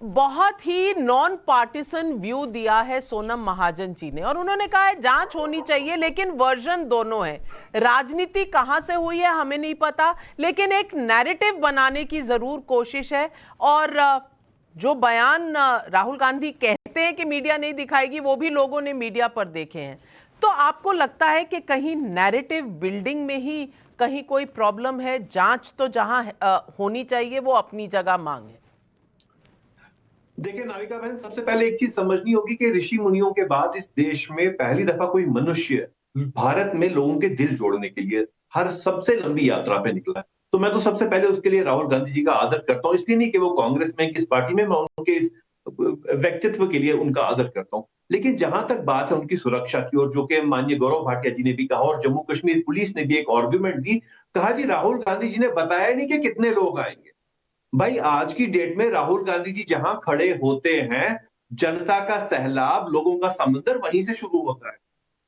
बहुत ही नॉन पार्टिसन व्यू दिया है सोनम महाजन जी ने, और उन्होंने कहा है जांच होनी चाहिए, लेकिन वर्जन दोनों है। राजनीति कहां से हुई है हमें नहीं पता, लेकिन एक नैरेटिव बनाने की जरूर कोशिश है। और जो बयान राहुल गांधी कहते हैं कि मीडिया नहीं दिखाएगी, वो भी लोगों ने मीडिया पर देखे हैं। तो आपको लगता है कि कहीं नैरेटिव बिल्डिंग में ही कहीं कोई प्रॉब्लम है? जांच तो जहां होनी चाहिए वो अपनी जगह मांग है। देखिए नाविका बहन, सबसे पहले एक चीज समझनी होगी कि ऋषि मुनियों के बाद इस देश में पहली दफा कोई मनुष्य भारत में लोगों के दिल जोड़ने के लिए हर सबसे लंबी यात्रा पे निकला है। तो मैं तो सबसे पहले उसके लिए राहुल गांधी जी का आदर करता हूं, इसलिए नहीं कि वो कांग्रेस में किस पार्टी में, मैं उनके इस व्यक्तित्व के लिए उनका आदर करता हूं। लेकिन जहां तक बात है उनकी सुरक्षा की, और जो कि माननीय गौरव भाटिया जी ने भी कहा और जम्मू कश्मीर पुलिस ने भी एक आर्गुमेंट दी, कहा जी राहुल गांधी जी ने बताया नहीं कि कितने लोग आएंगे। भाई आज की डेट में राहुल गांधी जी जहां खड़े होते हैं, जनता का सैलाब, लोगों का समंदर वहीं से शुरू होता है।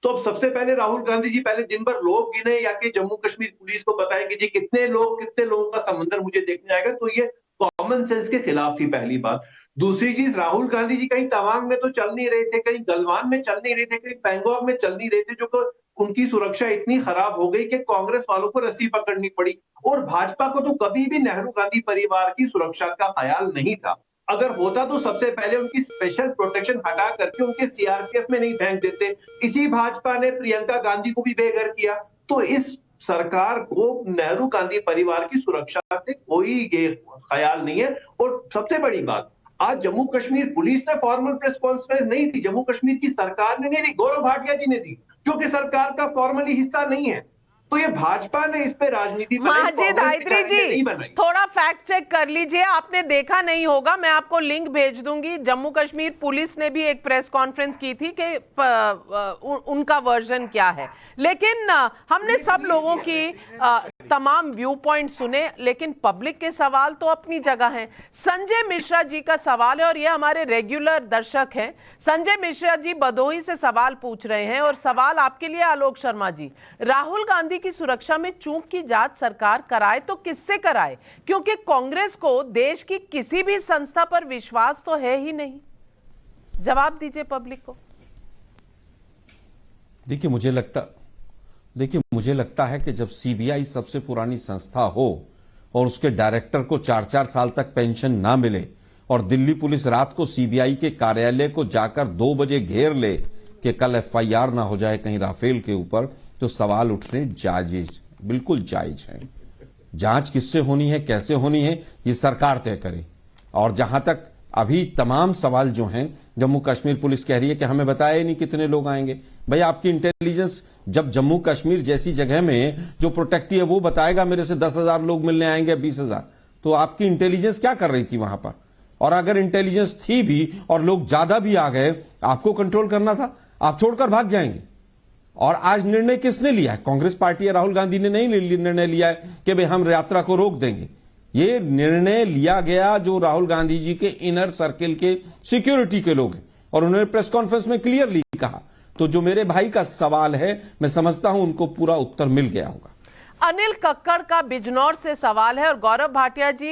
तो अब सबसे पहले राहुल गांधी जी पहले दिन भर लोग गिने या कि जम्मू कश्मीर पुलिस को बताएं कि जी कितने लोगों का समंदर मुझे देखने आएगा, तो ये कॉमन सेंस के खिलाफ थी पहली बात। दूसरी चीज, राहुल गांधी जी कहीं तवांग में तो चल नहीं रहे थे, कहीं गलवान में चल नहीं रहे थे, कहीं पैंगोंग में चल नहीं रहे थे, जो उनकी सुरक्षा इतनी खराब हो गई कि कांग्रेस वालों को रस्सी पकड़नी पड़ी। और भाजपा को तो कभी भी नेहरू गांधी परिवार की सुरक्षा का ख्याल नहीं था। अगर होता तो सबसे पहले उनकी स्पेशल प्रोटेक्शन हटा करके उनके सीआरपीएफ में नहीं फेंक देते। इसी भाजपा ने प्रियंका गांधी को भी बेघर किया। तो इस सरकार को नेहरू गांधी परिवार की सुरक्षा से कोई ख्याल नहीं है। और सबसे बड़ी बात, आज जम्मू कश्मीर पुलिस ने फॉर्मल प्रेस कॉन्फ्रेंस नहीं दी, जम्मू कश्मीर की सरकार ने नहीं दी, गौरव भाटिया जी ने दी, जो कि सरकार का फॉर्मली हिस्सा नहीं है। तो ये भाजपा ने इस पे राजनीति माजिद हैदरी जी थोड़ा फैक्ट चेक कर लीजिए, आपने देखा नहीं होगा, मैं आपको लिंक भेज दूंगी। जम्मू कश्मीर पुलिस ने भी एक प्रेस कॉन्फ्रेंस की थी कि उनका वर्जन क्या है, लेकिन हमने सब लोगों की तमाम व्यू पॉइंट सुने, लेकिन पब्लिक के सवाल तो अपनी जगह हैं। संजय मिश्रा जी का सवाल है, और ये हमारे रेगुलर दर्शक हैं। संजय मिश्रा जी भदोही से सवाल पूछ रहे हैं, और सवाल आपके लिए आलोक शर्मा जी, राहुल गांधी की सुरक्षा में चूक की जांच सरकार कराए तो किससे कराए, क्योंकि कांग्रेस को देश की किसी भी संस्था पर विश्वास तो है ही नहीं। जवाब दीजिए पब्लिक को। देखिए मुझे लगता है कि जब सीबीआई सबसे पुरानी संस्था हो और उसके डायरेक्टर को 4-4 साल तक पेंशन ना मिले और दिल्ली पुलिस रात को सीबीआई के कार्यालय को जाकर 2 बजे घेर ले कि कल एफआईआर ना हो जाए कहीं राफेल के ऊपर, तो सवाल उठने बिल्कुल जायज है। जांच किससे होनी है, कैसे होनी है, ये सरकार तय करे। और जहां तक अभी तमाम सवाल जो हैं, जम्मू कश्मीर पुलिस कह रही है कि हमें बताया ही नहीं कितने लोग आएंगे। भाई आपकी इंटेलिजेंस जब जम्मू कश्मीर जैसी जगह में जो प्रोटेक्टी है वो बताएगा मेरे से 10,000 लोग मिलने आएंगे, 20,000, तो आपकी इंटेलिजेंस क्या कर रही थी वहां पर? और अगर इंटेलिजेंस थी भी और लोग ज्यादा भी आ गए, आपको कंट्रोल करना था, आप छोड़कर भाग जाएंगे। और आज निर्णय किसने लिया है? कांग्रेस पार्टी या राहुल गांधी ने नहीं निर्णय लिया है कि भाई हम यात्रा को रोक देंगे। ये निर्णय लिया गया जो राहुल गांधी जी के इनर सर्किल के सिक्योरिटी के लोग हैं, और उन्होंने प्रेस कॉन्फ्रेंस में क्लियरली कहा। तो जो मेरे भाई का सवाल है, मैं समझता हूं उनको पूरा उत्तर मिल गया होगा। अनिल कक्कड़ का बिजनौर से सवाल है, और गौरव भाटिया जी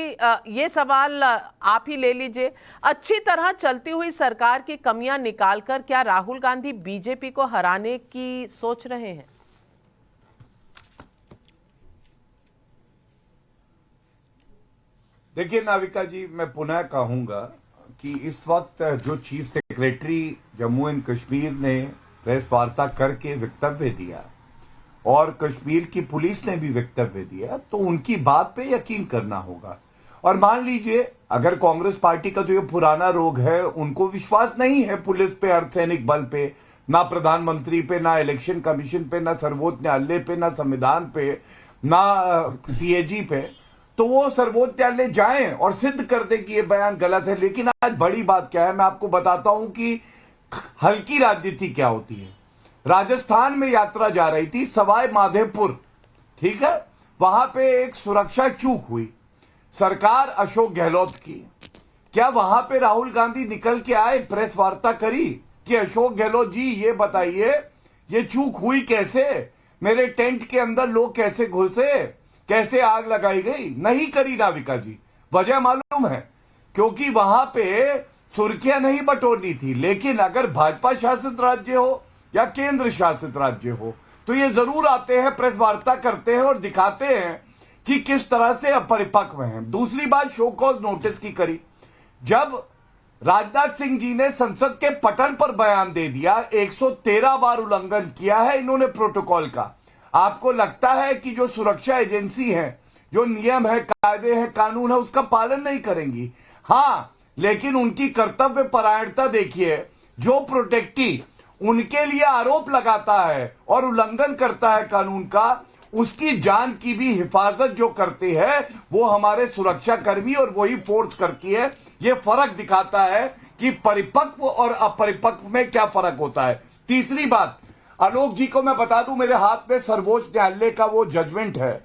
ये सवाल आप ही ले लीजिए। अच्छी तरह चलती हुई सरकार की कमियां निकालकर क्या राहुल गांधी बीजेपी को हराने की सोच रहे हैं? देखिए नाविका जी, मैं पुनः कहूंगा कि इस वक्त जो chief secretary Jammu and Kashmir ने प्रेस वार्ता करके वक्तव्य दिया और कश्मीर की पुलिस ने भी वक्तव्य दिया, तो उनकी बात पे यकीन करना होगा। और मान लीजिए अगर कांग्रेस पार्टी का तो ये पुराना रोग है, उनको विश्वास नहीं है पुलिस पे, अर्धसैनिक बल पे, ना प्रधानमंत्री पे, ना इलेक्शन कमीशन पे, ना सर्वोच्च न्यायालय पे, ना संविधान पे, ना सीएजी पे, तो वो सर्वोच्च न्यायालय जाएं और सिद्ध कर दे कि ये बयान गलत है। लेकिन आज बड़ी बात क्या है, मैं आपको बताता हूं कि हल्की राजनीति क्या होती है। राजस्थान में यात्रा जा रही थी, सवाई माधोपुर, ठीक है, वहां पे एक सुरक्षा चूक हुई, सरकार अशोक गहलोत की। क्या वहां पे राहुल गांधी निकल के आए, प्रेस वार्ता करी कि अशोक गहलोत जी ये बताइए ये चूक हुई कैसे, मेरे टेंट के अंदर लोग कैसे घुसे, कैसे आग लगाई गई? नहीं करी नाविका जी। वजह मालूम है, क्योंकि वहां पे सुर्खियां नहीं बटोरनी थी। लेकिन अगर भाजपा शासित राज्य हो या केंद्र शासित राज्य हो तो ये जरूर आते हैं, प्रेस वार्ता करते हैं और दिखाते हैं कि किस तरह से अपरिपक्व हैं। दूसरी बात, शो कॉज नोटिस की करी। जब राजनाथ सिंह जी ने संसद के पटल पर बयान दे दिया, 113 बार उल्लंघन किया है इन्होंने प्रोटोकॉल का। आपको लगता है कि जो सुरक्षा एजेंसी है, जो नियम है, कायदे हैं, कानून है, उसका पालन नहीं करेंगी? हाँ, लेकिन उनकी कर्तव्य परायणता देखिए। जो प्रोटेक्टी उनके लिए आरोप लगाता है और उल्लंघन करता है कानून का, उसकी जान की भी हिफाजत जो करते हैं वो हमारे सुरक्षा कर्मी और वही फोर्स करती है। ये फर्क दिखाता है कि परिपक्व और अपरिपक्व में क्या फर्क होता है। तीसरी बात, आलोक जी को मैं बता दूं, मेरे हाथ में सर्वोच्च न्यायालय का वो जजमेंट है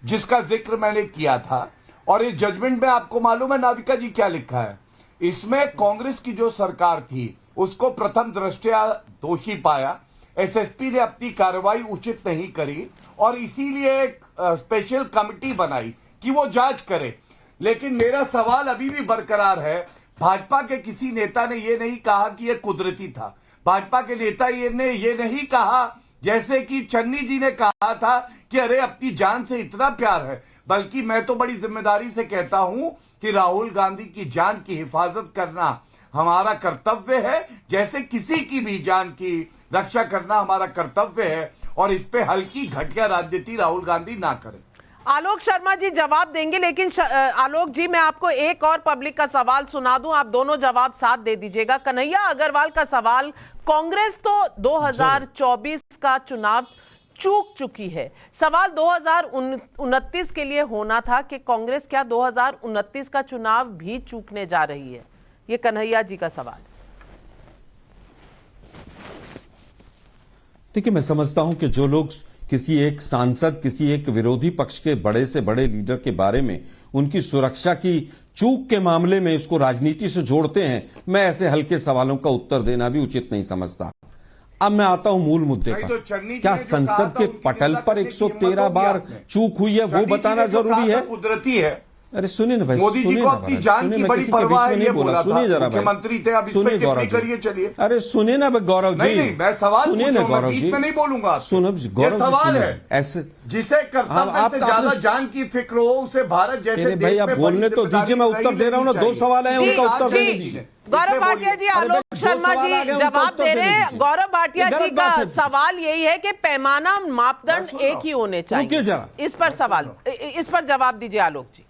जिसका जिक्र मैंने किया था, और इस जजमेंट में आपको मालूम है नाविका जी क्या लिखा है? इसमें कांग्रेस की जो सरकार थी उसको प्रथम दृष्टया दोषी पाया, एसएसपी ने अपनी कार्रवाई उचित नहीं करी और इसीलिए एक स्पेशल कमेटी बनाई कि वो जांच करे। लेकिन मेरा सवाल अभी भी बरकरार है, भाजपा के किसी नेता ने ये नहीं कहा कि ये कुदरती था। भाजपा के नेता ने ये नहीं कहा जैसे कि चन्नी जी ने कहा था कि अरे अपनी जान से इतना प्यार है, बल्कि मैं तो बड़ी जिम्मेदारी से कहता हूं कि राहुल गांधी की जान की हिफाजत करना हमारा कर्तव्य है, जैसे किसी की भी जान की रक्षा करना हमारा कर्तव्य है, और इस पे हल्की घटिया राजनीति राहुल गांधी ना करें। आलोक शर्मा जी जवाब देंगे, लेकिन आलोक जी मैं आपको एक और पब्लिक का सवाल सुना दूं, आप दोनों जवाब साथ दे दीजिएगा। कन्हैया अग्रवाल का सवाल, कांग्रेस तो 2024 का चुनाव चूक चुकी है, सवाल 2029 के लिए होना था कि कांग्रेस क्या 2029 का चुनाव भी चूकने जा रही है? ये कन्हैया जी का सवाल। देखिए, मैं समझता हूं कि जो लोग किसी एक सांसद, किसी एक विरोधी पक्ष के बड़े से बड़े लीडर के बारे में उनकी सुरक्षा की चूक के मामले में इसको राजनीति से जोड़ते हैं, मैं ऐसे हल्के सवालों का उत्तर देना भी उचित नहीं समझता। अब मैं आता हूं मूल मुद्दे पर। क्या संसद के पटल पर 113 बार चूक हुई है वो बताना जरूरी है? कुदरती है। अरे सुनिए ना भाई, मोदी जी को अपनी जान की बड़ी परवाह है, ये बोला था, मुख्यमंत्री थे, अब इस पे टिप्पणी करिए। चलिए, अरे सुनिए ना गौरव जी, नहीं मैं सवाल सुनिए ना गौरव जी, मैं नहीं बोलूंगा। सुनो गौरव, सवाल है ऐसे जिसे कर्तव्य से ज्यादा जान की फिक्र हो, उसे भारत जैसे भाई आप बोलने तो दीजिए, मैं उत्तर दे रहा हूँ ना। 2 सवाल है, उनका उत्तर देने दीजिए। गौरव भाटिया जी, आलोक शर्मा जी जवाब दे रहे हैं। गौरव भाटिया जी का सवाल यही है कि पैमाना मापदंड एक ही होने चाहिए। इस पर सवाल, इस पर जवाब दीजिए आलोक जी।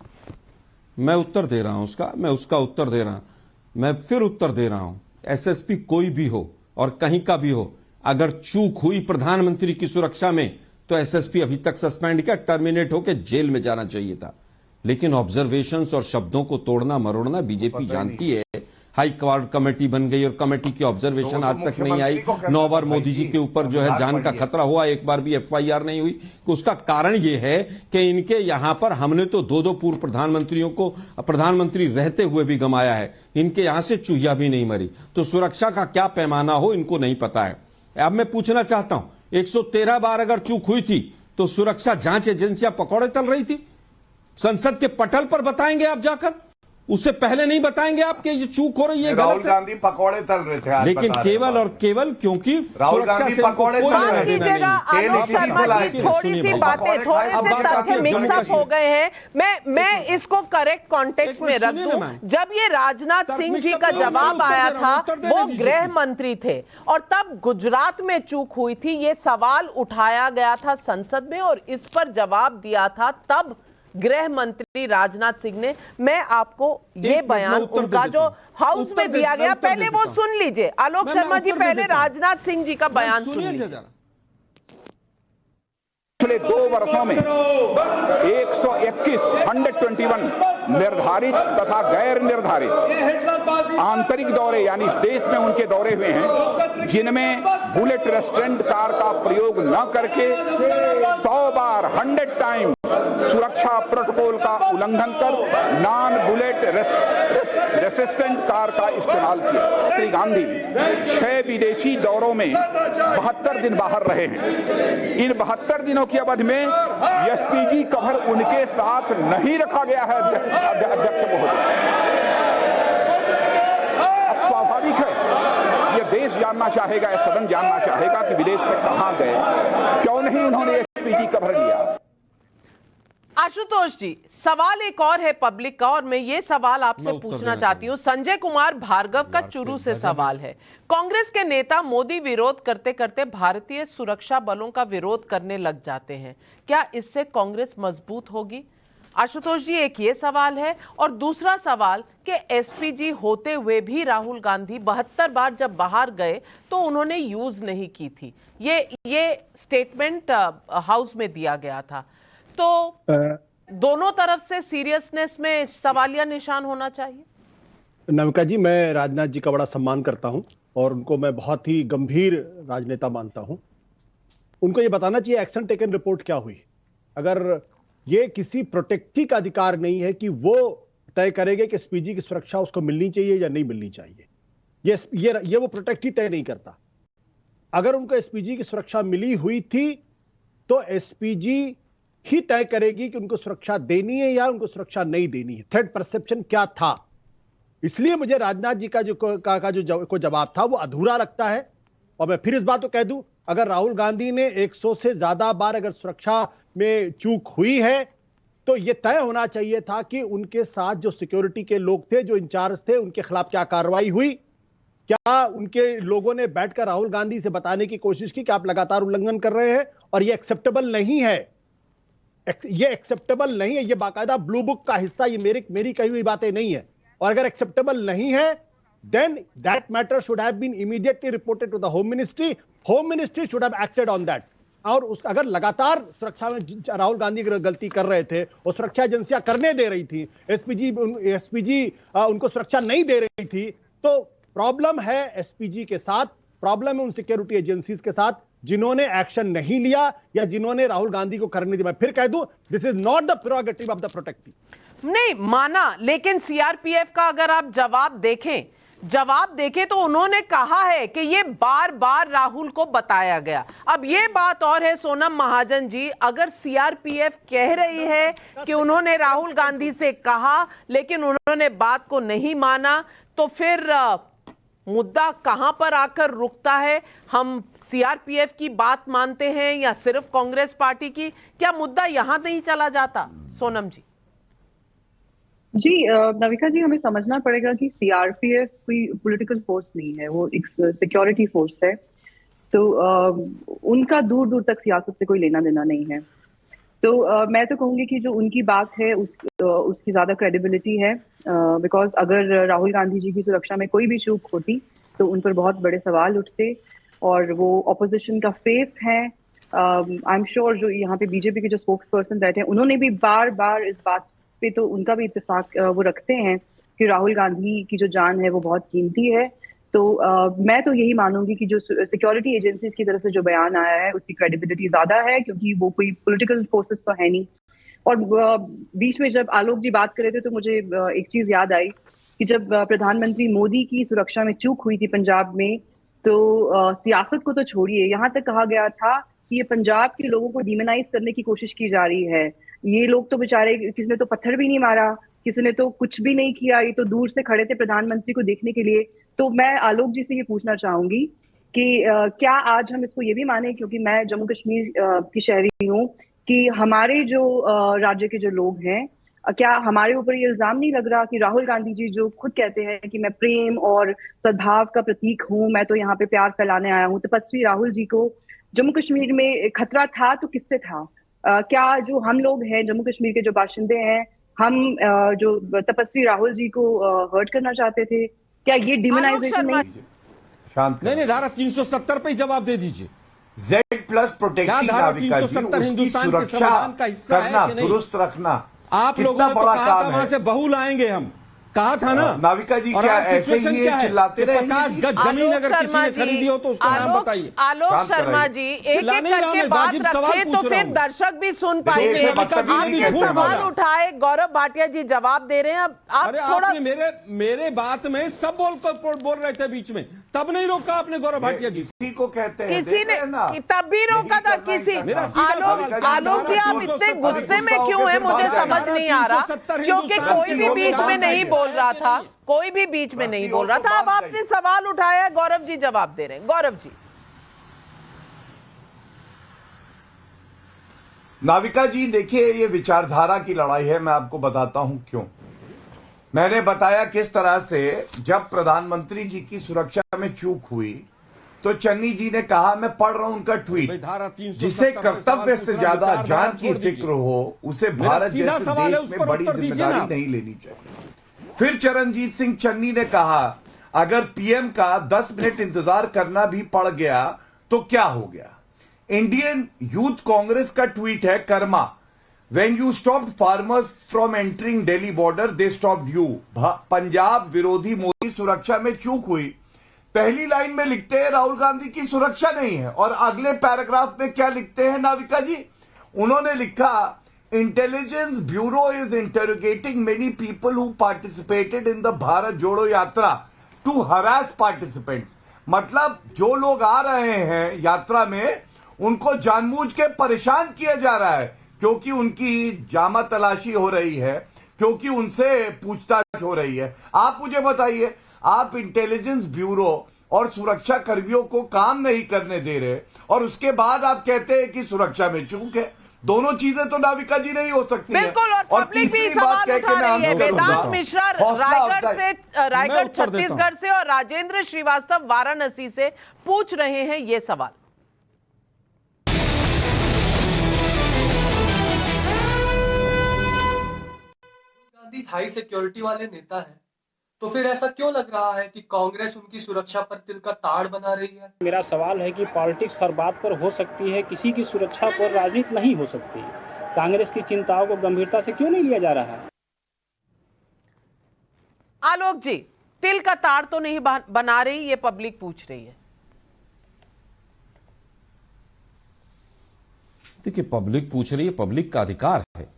मैं उत्तर दे रहा हूं उसका, मैं उसका उत्तर दे रहा हूं, मैं फिर उत्तर दे रहा हूं। एसएसपी कोई भी हो और कहीं का भी हो, अगर चूक हुई प्रधानमंत्री की सुरक्षा में तो एसएसपी अभी तक सस्पेंड किया, टर्मिनेट होकर जेल में जाना चाहिए था। लेकिन ऑब्जर्वेशंस और शब्दों को तोड़ना मरोड़ना बीजेपी जानती है। हाई कोर्ट कमेटी बन गई और कमेटी की ऑब्जर्वेशन आज तक नहीं आई। 9 बार मोदी जी के ऊपर जो है जान का खतरा हुआ, एक बार भी एफआईआर नहीं हुई। उसका कारण यह है कि इनके यहां पर हमने तो 2 पूर्व प्रधानमंत्रियों को प्रधानमंत्री रहते हुए भी गंवाया है, इनके यहां से चूहिया भी नहीं मरी। तो सुरक्षा का क्या पैमाना हो इनको नहीं पता है। अब मैं पूछना चाहता हूं, 113 बार अगर चूक हुई थी तो सुरक्षा जांच एजेंसियां पकौड़े तल रही थी? संसद के पटल पर बताएंगे आप जाकर, उससे पहले नहीं बताएंगे आपके ये चूक हो रही है, राहुल गांधी पकौड़े तल रहे थे, लेकिन केवल और केवल क्योंकि राहुल गांधी पकौड़े तल रहे थे। आलोक शर्मा जी थोड़ी सी बातें, थोड़े से तथ्य मिक्सअप हो गए हैं। मैं इसको करेक्ट कॉन्टेक्स्ट में रख दूं। जब ये राजनाथ सिंह जी का जवाब आया था, वो गृह मंत्री थे और तब गुजरात में चूक हुई थी, ये सवाल उठाया गया था संसद में और इस पर जवाब दिया था तब गृह मंत्री राजनाथ सिंह ने। मैं आपको ये बयान उनका जो हाउस में दिया गया, पहले वो सुन लीजिए। आलोक शर्मा जी, पहले राजनाथ सिंह जी का बयान सुन लीजिए। पिछले 2 वर्षों में 121 निर्धारित तथा गैर निर्धारित आंतरिक दौरे यानी देश में उनके दौरे हुए हैं, जिनमें बुलेट रेस्टोरेंट कार का प्रयोग न करके 100 बार 100 टाइम सुरक्षा प्रोटोकॉल का उल्लंघन कर नॉन बुलेट रेसिस्टेंट कार का इस्तेमाल किया। श्री गांधी 6 विदेशी दौरों में 72 दिन बाहर रहे हैं। इन 72 दिनों की अवधि में एसपीजी कवर उनके साथ नहीं रखा गया है। अध्यक्ष महोदय, अब स्वाभाविक है ये देश जानना चाहेगा, ये सदन जानना चाहेगा कि विदेश में कहां गए, क्यों नहीं उन्होंने एसपीजी कवर लिया। आशुतोष जी, सवाल एक और है पब्लिक का, और मैं ये सवाल आपसे पूछना चाहती हूँ। संजय कुमार भार्गव का चुरू से सवाल है। कांग्रेस के नेता मोदी विरोध करते करते भारतीय सुरक्षा बलों का विरोध करने लग जाते हैं, क्या इससे कांग्रेस मजबूत होगी? आशुतोष जी, एक ये सवाल है, और दूसरा सवाल कि एसपीजी होते हुए भी राहुल गांधी 72 बार जब बाहर गए तो उन्होंने यूज नहीं की थी। ये स्टेटमेंट हाउस में दिया गया था। तो दोनों तरफ से सीरियसनेस में सवालिया निशान होना चाहिए। नविका जी, मैं राजनाथ जी का बड़ा सम्मान करता हूं और उनको मैं बहुत ही गंभीर राजनेता मानता हूं। उनको ये बताना चाहिए एक्शन टेकन रिपोर्ट क्या हुई। अगर ये किसी प्रोटेक्टी का अधिकार नहीं है कि वो तय करेंगे कि एसपीजी की सुरक्षा उसको मिलनी चाहिए या नहीं मिलनी चाहिए, ये वो प्रोटेक्टी तय नहीं करता। अगर उनको एसपीजी की सुरक्षा मिली हुई थी तो एसपीजी ही तय करेगी कि उनको सुरक्षा देनी है या उनको सुरक्षा नहीं देनी है, थ्रेट परसेप्शन क्या था। इसलिए मुझे राजनाथ जी का जो जवाब था वो अधूरा लगता है। और मैं फिर इस बात को कह दूं, अगर राहुल गांधी ने 100 से ज्यादा बार अगर सुरक्षा में चूक हुई है तो यह तय होना चाहिए था कि उनके साथ जो सिक्योरिटी के लोग थे, जो इंचार्ज थे, उनके खिलाफ क्या कार्रवाई हुई। क्या उनके लोगों ने बैठकर राहुल गांधी से बताने की कोशिश की कि आप लगातार उल्लंघन कर रहे हैं और यह एक्सेप्टेबल नहीं है, ये एक्सेप्टेबल नहीं है, ये बाकायदा ब्लू बुक का हिस्सा, ये मेरी कही हुई बातें नहीं है। और अगर एक्सेप्टेबल नहीं है then that matter should have been immediately reported to the home ministry should have acted on that. और अगर लगातार सुरक्षा में राहुल गांधी गलती कर रहे थे और सुरक्षा एजेंसियां करने दे रही थी, एसपीजी उनको सुरक्षा नहीं दे रही थी, तो प्रॉब्लम है एसपीजी के साथ, प्रॉब्लम है उन सिक्योरिटी एजेंसीज के साथ जिन्होंने एक्शन नहीं लिया या जिन्होंने राहुल गांधी को करने दिया। मैं फिर कह दूं, this is not the prerogative of the protective. नहीं माना, लेकिन सीआरपीएफ का अगर आप जवाब देखें तो उन्होंने कहा है कि ये बार बार राहुल को बताया गया। अब ये बात और है सोनम महाजन जी, अगर सीआरपीएफ कह रही है कि उन्होंने राहुल गांधी से कहा लेकिन उन्होंने बात को नहीं माना, तो फिर मुद्दा कहां पर आकर रुकता है? हम सीआरपीएफ की बात मानते हैं या सिर्फ कांग्रेस पार्टी की? क्या मुद्दा यहां नहीं चला जाता? सोनम जी। जी नविका जी, हमें समझना पड़ेगा कि सीआरपीएफ कोई पॉलिटिकल फोर्स नहीं है, वो एक सिक्योरिटी फोर्स है। तो उनका दूर दूर तक सियासत से कोई लेना देना नहीं है। तो मैं तो कहूंगी कि जो उनकी बात है उसकी ज्यादा क्रेडिबिलिटी है, बिकॉज अगर राहुल गांधी जी की सुरक्षा में कोई भी चूक होती तो उन पर बहुत बड़े सवाल उठते, और वो ऑपोजिशन का फेस है। आई एम श्योर जो यहाँ पे बीजेपी के जो स्पोक्स पर्सन बैठे हैं उन्होंने भी बार बार इस बात पे तो उनका भी इत्तेफाक वो रखते हैं कि राहुल गांधी की जो जान है वो बहुत कीमती है। तो मैं तो यही मानूंगी कि जो सिक्योरिटी एजेंसीज की तरफ से जो बयान आया है उसकी क्रेडिबिलिटी ज्यादा है, क्योंकि वो कोई पॉलिटिकल फोर्सेस तो है नहीं। और बीच में जब आलोक जी बात कर रहे थे तो मुझे एक चीज याद आई कि जब प्रधानमंत्री मोदी की सुरक्षा में चूक हुई थी पंजाब में, तो सियासत को तो छोड़िए, यहाँ तक कहा गया था कि ये पंजाब के लोगों को डिमोनाइज करने की कोशिश की जा रही है। ये लोग तो बेचारे, किसी ने तो पत्थर भी नहीं मारा, किसी ने तो कुछ भी नहीं किया, ये तो दूर से खड़े थे प्रधानमंत्री को देखने के लिए। तो मैं आलोक जी से ये पूछना चाहूंगी कि क्या आज हम इसको ये भी माने, क्योंकि मैं जम्मू कश्मीर की शहरी हूँ, कि हमारे जो राज्य के जो लोग हैं, क्या हमारे ऊपर ये इल्जाम नहीं लग रहा कि राहुल गांधी जी जो खुद कहते हैं कि मैं प्रेम और सद्भाव का प्रतीक हूँ, मैं तो यहाँ पे प्यार फैलाने आया हूँ, तपस्वी राहुल जी को जम्मू कश्मीर में खतरा था तो किससे था? क्या जो हम लोग हैं जम्मू कश्मीर के जो बाशिंदे हैं, हम जो तपस्वी राहुल जी को हर्ट करना चाहते थे? क्या ये डिमोनाइजेशन नहीं? शांत नहीं, धारा 370 पे ही जवाब दे दीजिए। जेड प्लस प्रोटेक्शन धारा नाविका जी, 370 उसकी हिंदुस्तान के सुरक्षा संविधान का हिस्सा है करना, कि नहीं? दुरुस्त रखना आप लोगों कितना ने तो बड़ा कहा था काम वहां है। से बहू लाएंगे, हम कहा था ना। नाविका जी, और क्या आज ऐसे सिचुएशन ही क्या है? चिल्लाते रहेंगे? 50 गज जमीन अगर किसी ने खरीदी हो तो उसका नाम बताइए। आलोक शांत शर्मा कराइए। जी, एक चिल्ला एक नहीं रहा करके मैं, बात वाजिब सवाल रखे पूछ तो रहा फिर हूं। दर्शक भी सुन देखिए, पाएंगे। इसे बदतमीजी आपने कहते हैं सवाल हमारा। उठाए, गौरव भाटिया जी जवाब दे रहे हैं। अब आप अरे थोड़ा आपने मेरे बात में सब बोल रहे थे बीच में, तब नहीं रोका आपने गौरव भाटिया जी। किसी को कहते हैं, किसी देख ने रहे हैं ना? तब भी रोका था करना ही किसी। करना। मेरा सीधा सवाल था, आलोक जी, आप इतने गुस्से में क्यों हैं मुझे समझ नहीं आ रहा, क्योंकि कोई भी बीच में नहीं बोल रहा था, कोई भी बीच में नहीं बोल रहा था। अब आपने सवाल उठाया, गौरव जी जवाब दे रहे हैं। गौरव जी। नाविका जी, देखिए, ये विचारधारा की लड़ाई है। मैं आपको बताता हूं क्यों। मैंने बताया किस तरह से जब प्रधानमंत्री जी की सुरक्षा में चूक हुई तो चन्नी जी ने कहा, मैं पढ़ रहा हूं उनका ट्वीट, जिसे कर्तव्य से ज्यादा जान की फिक्र हो उसे भारत जैसे देश में बड़ी जिम्मेदारी नहीं लेनी चाहिए। फिर चरणजीत सिंह चन्नी ने कहा, अगर पीएम का 10 मिनट इंतजार करना भी पड़ गया तो क्या हो गया। इंडियन यूथ कांग्रेस का ट्वीट है, Karma, When you stopped farmers from entering Delhi border, they stopped you. Punjab विरोधी मोदी सुरक्षा में चूक हुई। पहली लाइन में लिखते हैं राहुल गांधी की सुरक्षा नहीं है, और अगले पैराग्राफ में क्या लिखते हैं नाविका जी? उन्होंने लिखा, intelligence bureau is interrogating many people who participated in the Bharat Jodo Yatra to harass participants. मतलब जो लोग आ रहे हैं यात्रा में उनको जानबूझ के परेशान किया जा रहा है, क्योंकि उनकी जामा तलाशी हो रही है, क्योंकि उनसे पूछताछ हो रही है। आप मुझे बताइए, आप इंटेलिजेंस ब्यूरो और सुरक्षा कर्मियों को काम नहीं करने दे रहे, और उसके बाद आप कहते हैं कि सुरक्षा में चूक है। दोनों चीजें तो नाविका जी नहीं हो सकती हैं। बिल्कुल, और पब्लिक भी सवाल उठा रही है। वेदांत मिश्रा रायगढ़ छत्तीसगढ़ से और राजेंद्र श्रीवास्तव वाराणसी से पूछ रहे हैं ये सवाल। हाई सिक्योरिटी वाले नेता हैं, तो फिर ऐसा क्यों लग रहा है कि कांग्रेस उनकी सुरक्षा पर तिल का ताड़ बना रही है? मेरा सवाल है कि पॉलिटिक्स हर बात पर हो सकती है, किसी की सुरक्षा पर राजनीति नहीं हो सकती। कांग्रेस की चिंताओं को गंभीरता से क्यों नहीं लिया जा रहा है? आलोक जी, तिल का ताड़ तो नहीं बना रही, ये पब्लिक पूछ रही है। देखिए, पब्लिक पूछ रही है, पब्लिक का अधिकार है,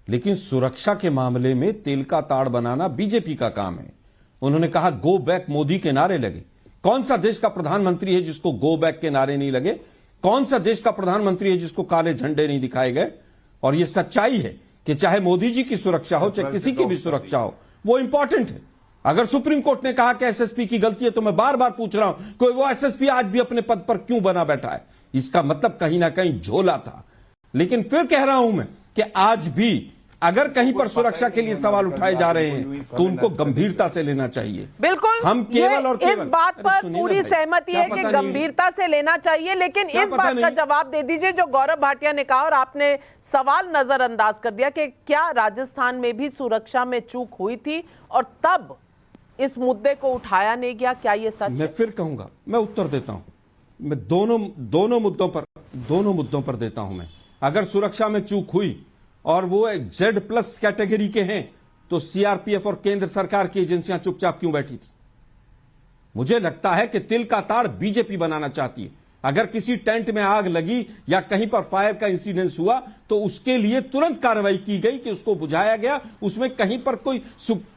लेकिन सुरक्षा के मामले में तिल का ताड़ बनाना बीजेपी का काम है। उन्होंने कहा गो बैक मोदी के नारे लगे। कौन सा देश का प्रधानमंत्री है जिसको गो बैक के नारे नहीं लगे? कौन सा देश का प्रधानमंत्री है जिसको काले झंडे नहीं दिखाए गए? और यह सच्चाई है कि चाहे मोदी जी की सुरक्षा हो, चाहे किसी की भी सुरक्षा हो, वो इंपॉर्टेंट है। अगर सुप्रीम कोर्ट ने कहा कि एसएसपी की गलती है, तो मैं बार बार पूछ रहा हूं कि वो एसएसपी आज भी अपने पद पर क्यों बना बैठा है? इसका मतलब कहीं ना कहीं झोला था। लेकिन फिर कह रहा हूं मैं कि आज भी अगर कहीं पर सुरक्षा के लिए सवाल उठाए जा रहे हैं तो उनको गंभीरता से लेना चाहिए। बिल्कुल, हम केवल और केवल इस बात पर पूरी सहमति है कि गंभीरता से लेना चाहिए, लेकिन इस बात का जवाब दे दीजिए जो गौरव भाटिया ने कहा, और आपने सवाल नजरअंदाज कर दिया, कि क्या राजस्थान में भी सुरक्षा में चूक हुई थी और तब इस मुद्दे को उठाया नहीं गया? क्या ये सच? मैं फिर कहूंगा, मैं उत्तर देता हूं, मैं दोनों मुद्दों पर देता हूं। मैं अगर सुरक्षा में चूक हुई और वो जेड प्लस कैटेगरी के हैं, तो सीआरपीएफ और केंद्र सरकार की एजेंसियां चुपचाप क्यों बैठी थी? मुझे लगता है कि तिल का ताड़ बीजेपी बनाना चाहती है। अगर किसी टेंट में आग लगी या कहीं पर फायर का इंसिडेंस हुआ तो उसके लिए तुरंत कार्रवाई की गई कि उसको बुझाया गया, उसमें कहीं पर कोई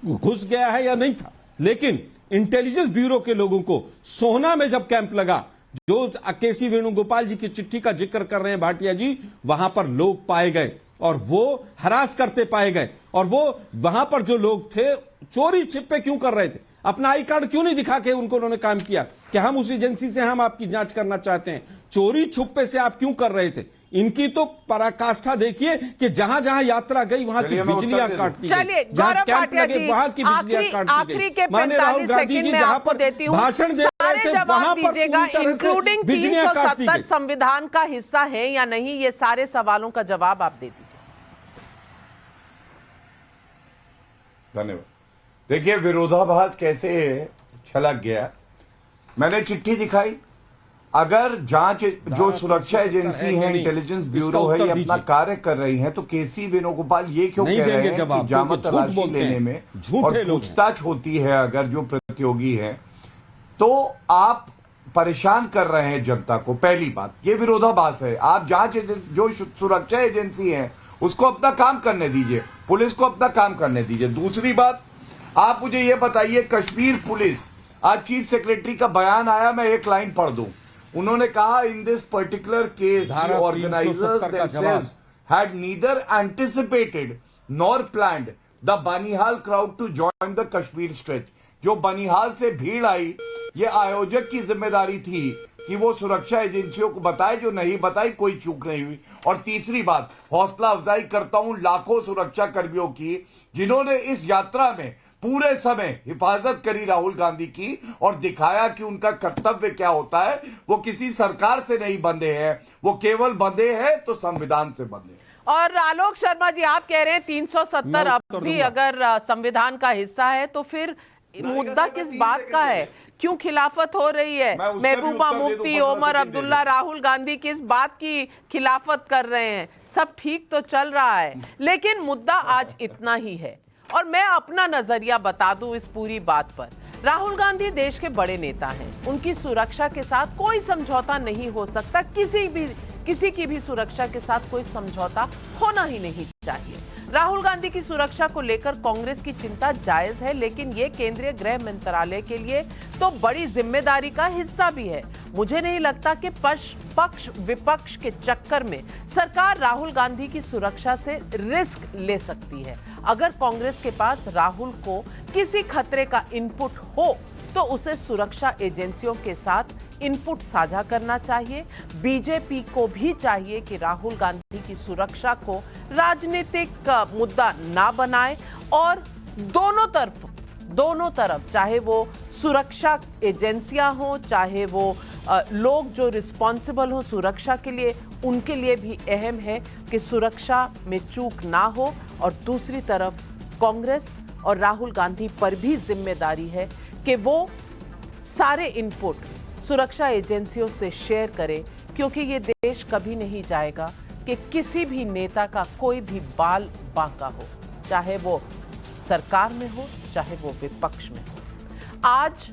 घुस गया है या नहीं था। लेकिन इंटेलिजेंस ब्यूरो के लोगों को सोहना में जब कैंप लगा, जो केसी वेणुगोपाल जी की चिट्ठी का जिक्र कर रहे हैं भाटिया जी, वहां पर लोग पाए गए और वो हरास करते पाए गए, और वो वहां पर जो लोग थे चोरी छिपे क्यों कर रहे थे? अपना आई कार्ड क्यों नहीं दिखा के उन्होंने काम किया कि हम उस एजेंसी से हम आपकी जांच करना चाहते हैं? चोरी छुपे से आप क्यों कर रहे थे? इनकी तो पराकाष्ठा देखिए कि जहां जहां यात्रा गई वहां की बिजलियां काटती गई, जहां कैंप लगे वहां की बिजलियां काटती गई। माननीय राहुल गांधी जी जहां पर भाषण दे रहे सारे जवाब दीजिएगा, इंक्लूडिंग 370 संविधान का हिस्सा है या नहीं, ये सारे सवालों का जवाब आप दे दीजिए। धन्यवाद। देखिए विरोधाभास कैसे छलक गया। मैंने चिट्ठी दिखाई, अगर जांच जो सुरक्षा एजेंसी है, इंटेलिजेंस ब्यूरो है, ये अपना कार्य कर रही है, तो केसी वेणुगोपाल ये क्यों कह रहे हैं कि जामा तलाशी लेने में और पूछताछ होती है अगर जो प्रतियोगी है, तो आप परेशान कर रहे हैं जनता को। पहली बात ये विरोधाभास है। आप जांच एजेंसी जो सुरक्षा एजेंसी है उसको अपना काम करने दीजिए, पुलिस को अपना काम करने दीजिए। दूसरी बात, आप मुझे ये बताइए, कश्मीर पुलिस, आज चीफ सेक्रेटरी का बयान आया, मैं एक लाइन पढ़ दूं। उन्होंने कहा, in this particular case the organisers themselves had neither anticipated nor planned the Banihal crowd to join the Kashmir stretch। जो बनिहाल से भीड़ आई, ये आयोजक की जिम्मेदारी थी कि वो सुरक्षा एजेंसियों को बताए, जो नहीं बताई कोई चूक नहीं हुई। और तीसरी बात, हौसला अफजाई करता हूं लाखों सुरक्षा कर्मियों की जिन्होंने इस यात्रा में पूरे समय हिफाजत करी राहुल गांधी की और दिखाया कि उनका कर्तव्य क्या होता है। वो किसी सरकार से नहीं बंधे हैं, वो केवल बंधे हैं तो संविधान से बंधे हैं। और आलोक शर्मा जी, आप कह रहे हैं 370 अब भी अगर संविधान का हिस्सा है तो फिर मुद्दा किस बात का है? क्यों खिलाफत हो रही है? महबूबा मुफ्ती, ओमर अब्दुल्ला, राहुल गांधी किस बात की खिलाफत कर रहे हैं? सब ठीक तो चल रहा है, लेकिन मुद्दा आज इतना ही है। और मैं अपना नजरिया बता दूं इस पूरी बात पर। राहुल गांधी देश के बड़े नेता हैं, उनकी सुरक्षा के साथ कोई समझौता नहीं हो सकता, किसी की भी सुरक्षा के साथ कोई समझौता होना ही नहीं चाहिए। राहुल गांधी की सुरक्षा को लेकर कांग्रेस की चिंता जायज है, लेकिन ये केंद्रीय गृह मंत्रालय के लिए तो बड़ी जिम्मेदारी का हिस्सा भी है। मुझे नहीं लगता कि पक्ष विपक्ष के चक्कर में सरकार राहुल गांधी की सुरक्षा से रिस्क ले सकती है। अगर कांग्रेस के पास राहुल को किसी खतरे का इनपुट हो तो उसे सुरक्षा एजेंसियों के साथ इनपुट साझा करना चाहिए। बीजेपी को भी चाहिए कि राहुल गांधी की सुरक्षा को राजनीतिक मुद्दा ना बनाए और दोनों तरफ चाहे वो सुरक्षा एजेंसियां हो, चाहे वो लोग जो रिस्पॉन्सिबल हो सुरक्षा के लिए, उनके लिए भी अहम है कि सुरक्षा में चूक ना हो। और दूसरी तरफ कांग्रेस और राहुल गांधी पर भी जिम्मेदारी है कि वो सारे इनपुट सुरक्षा एजेंसियों से शेयर करें, क्योंकि ये देश कभी नहीं जाएगा कि किसी भी नेता का कोई भी बाल बांका हो, चाहे वो सरकार में हो चाहे वो विपक्ष में हो। आज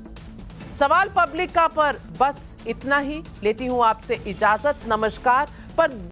सवाल पब्लिक का पर बस इतना ही। लेती हूं आपसे इजाजत, नमस्कार। पर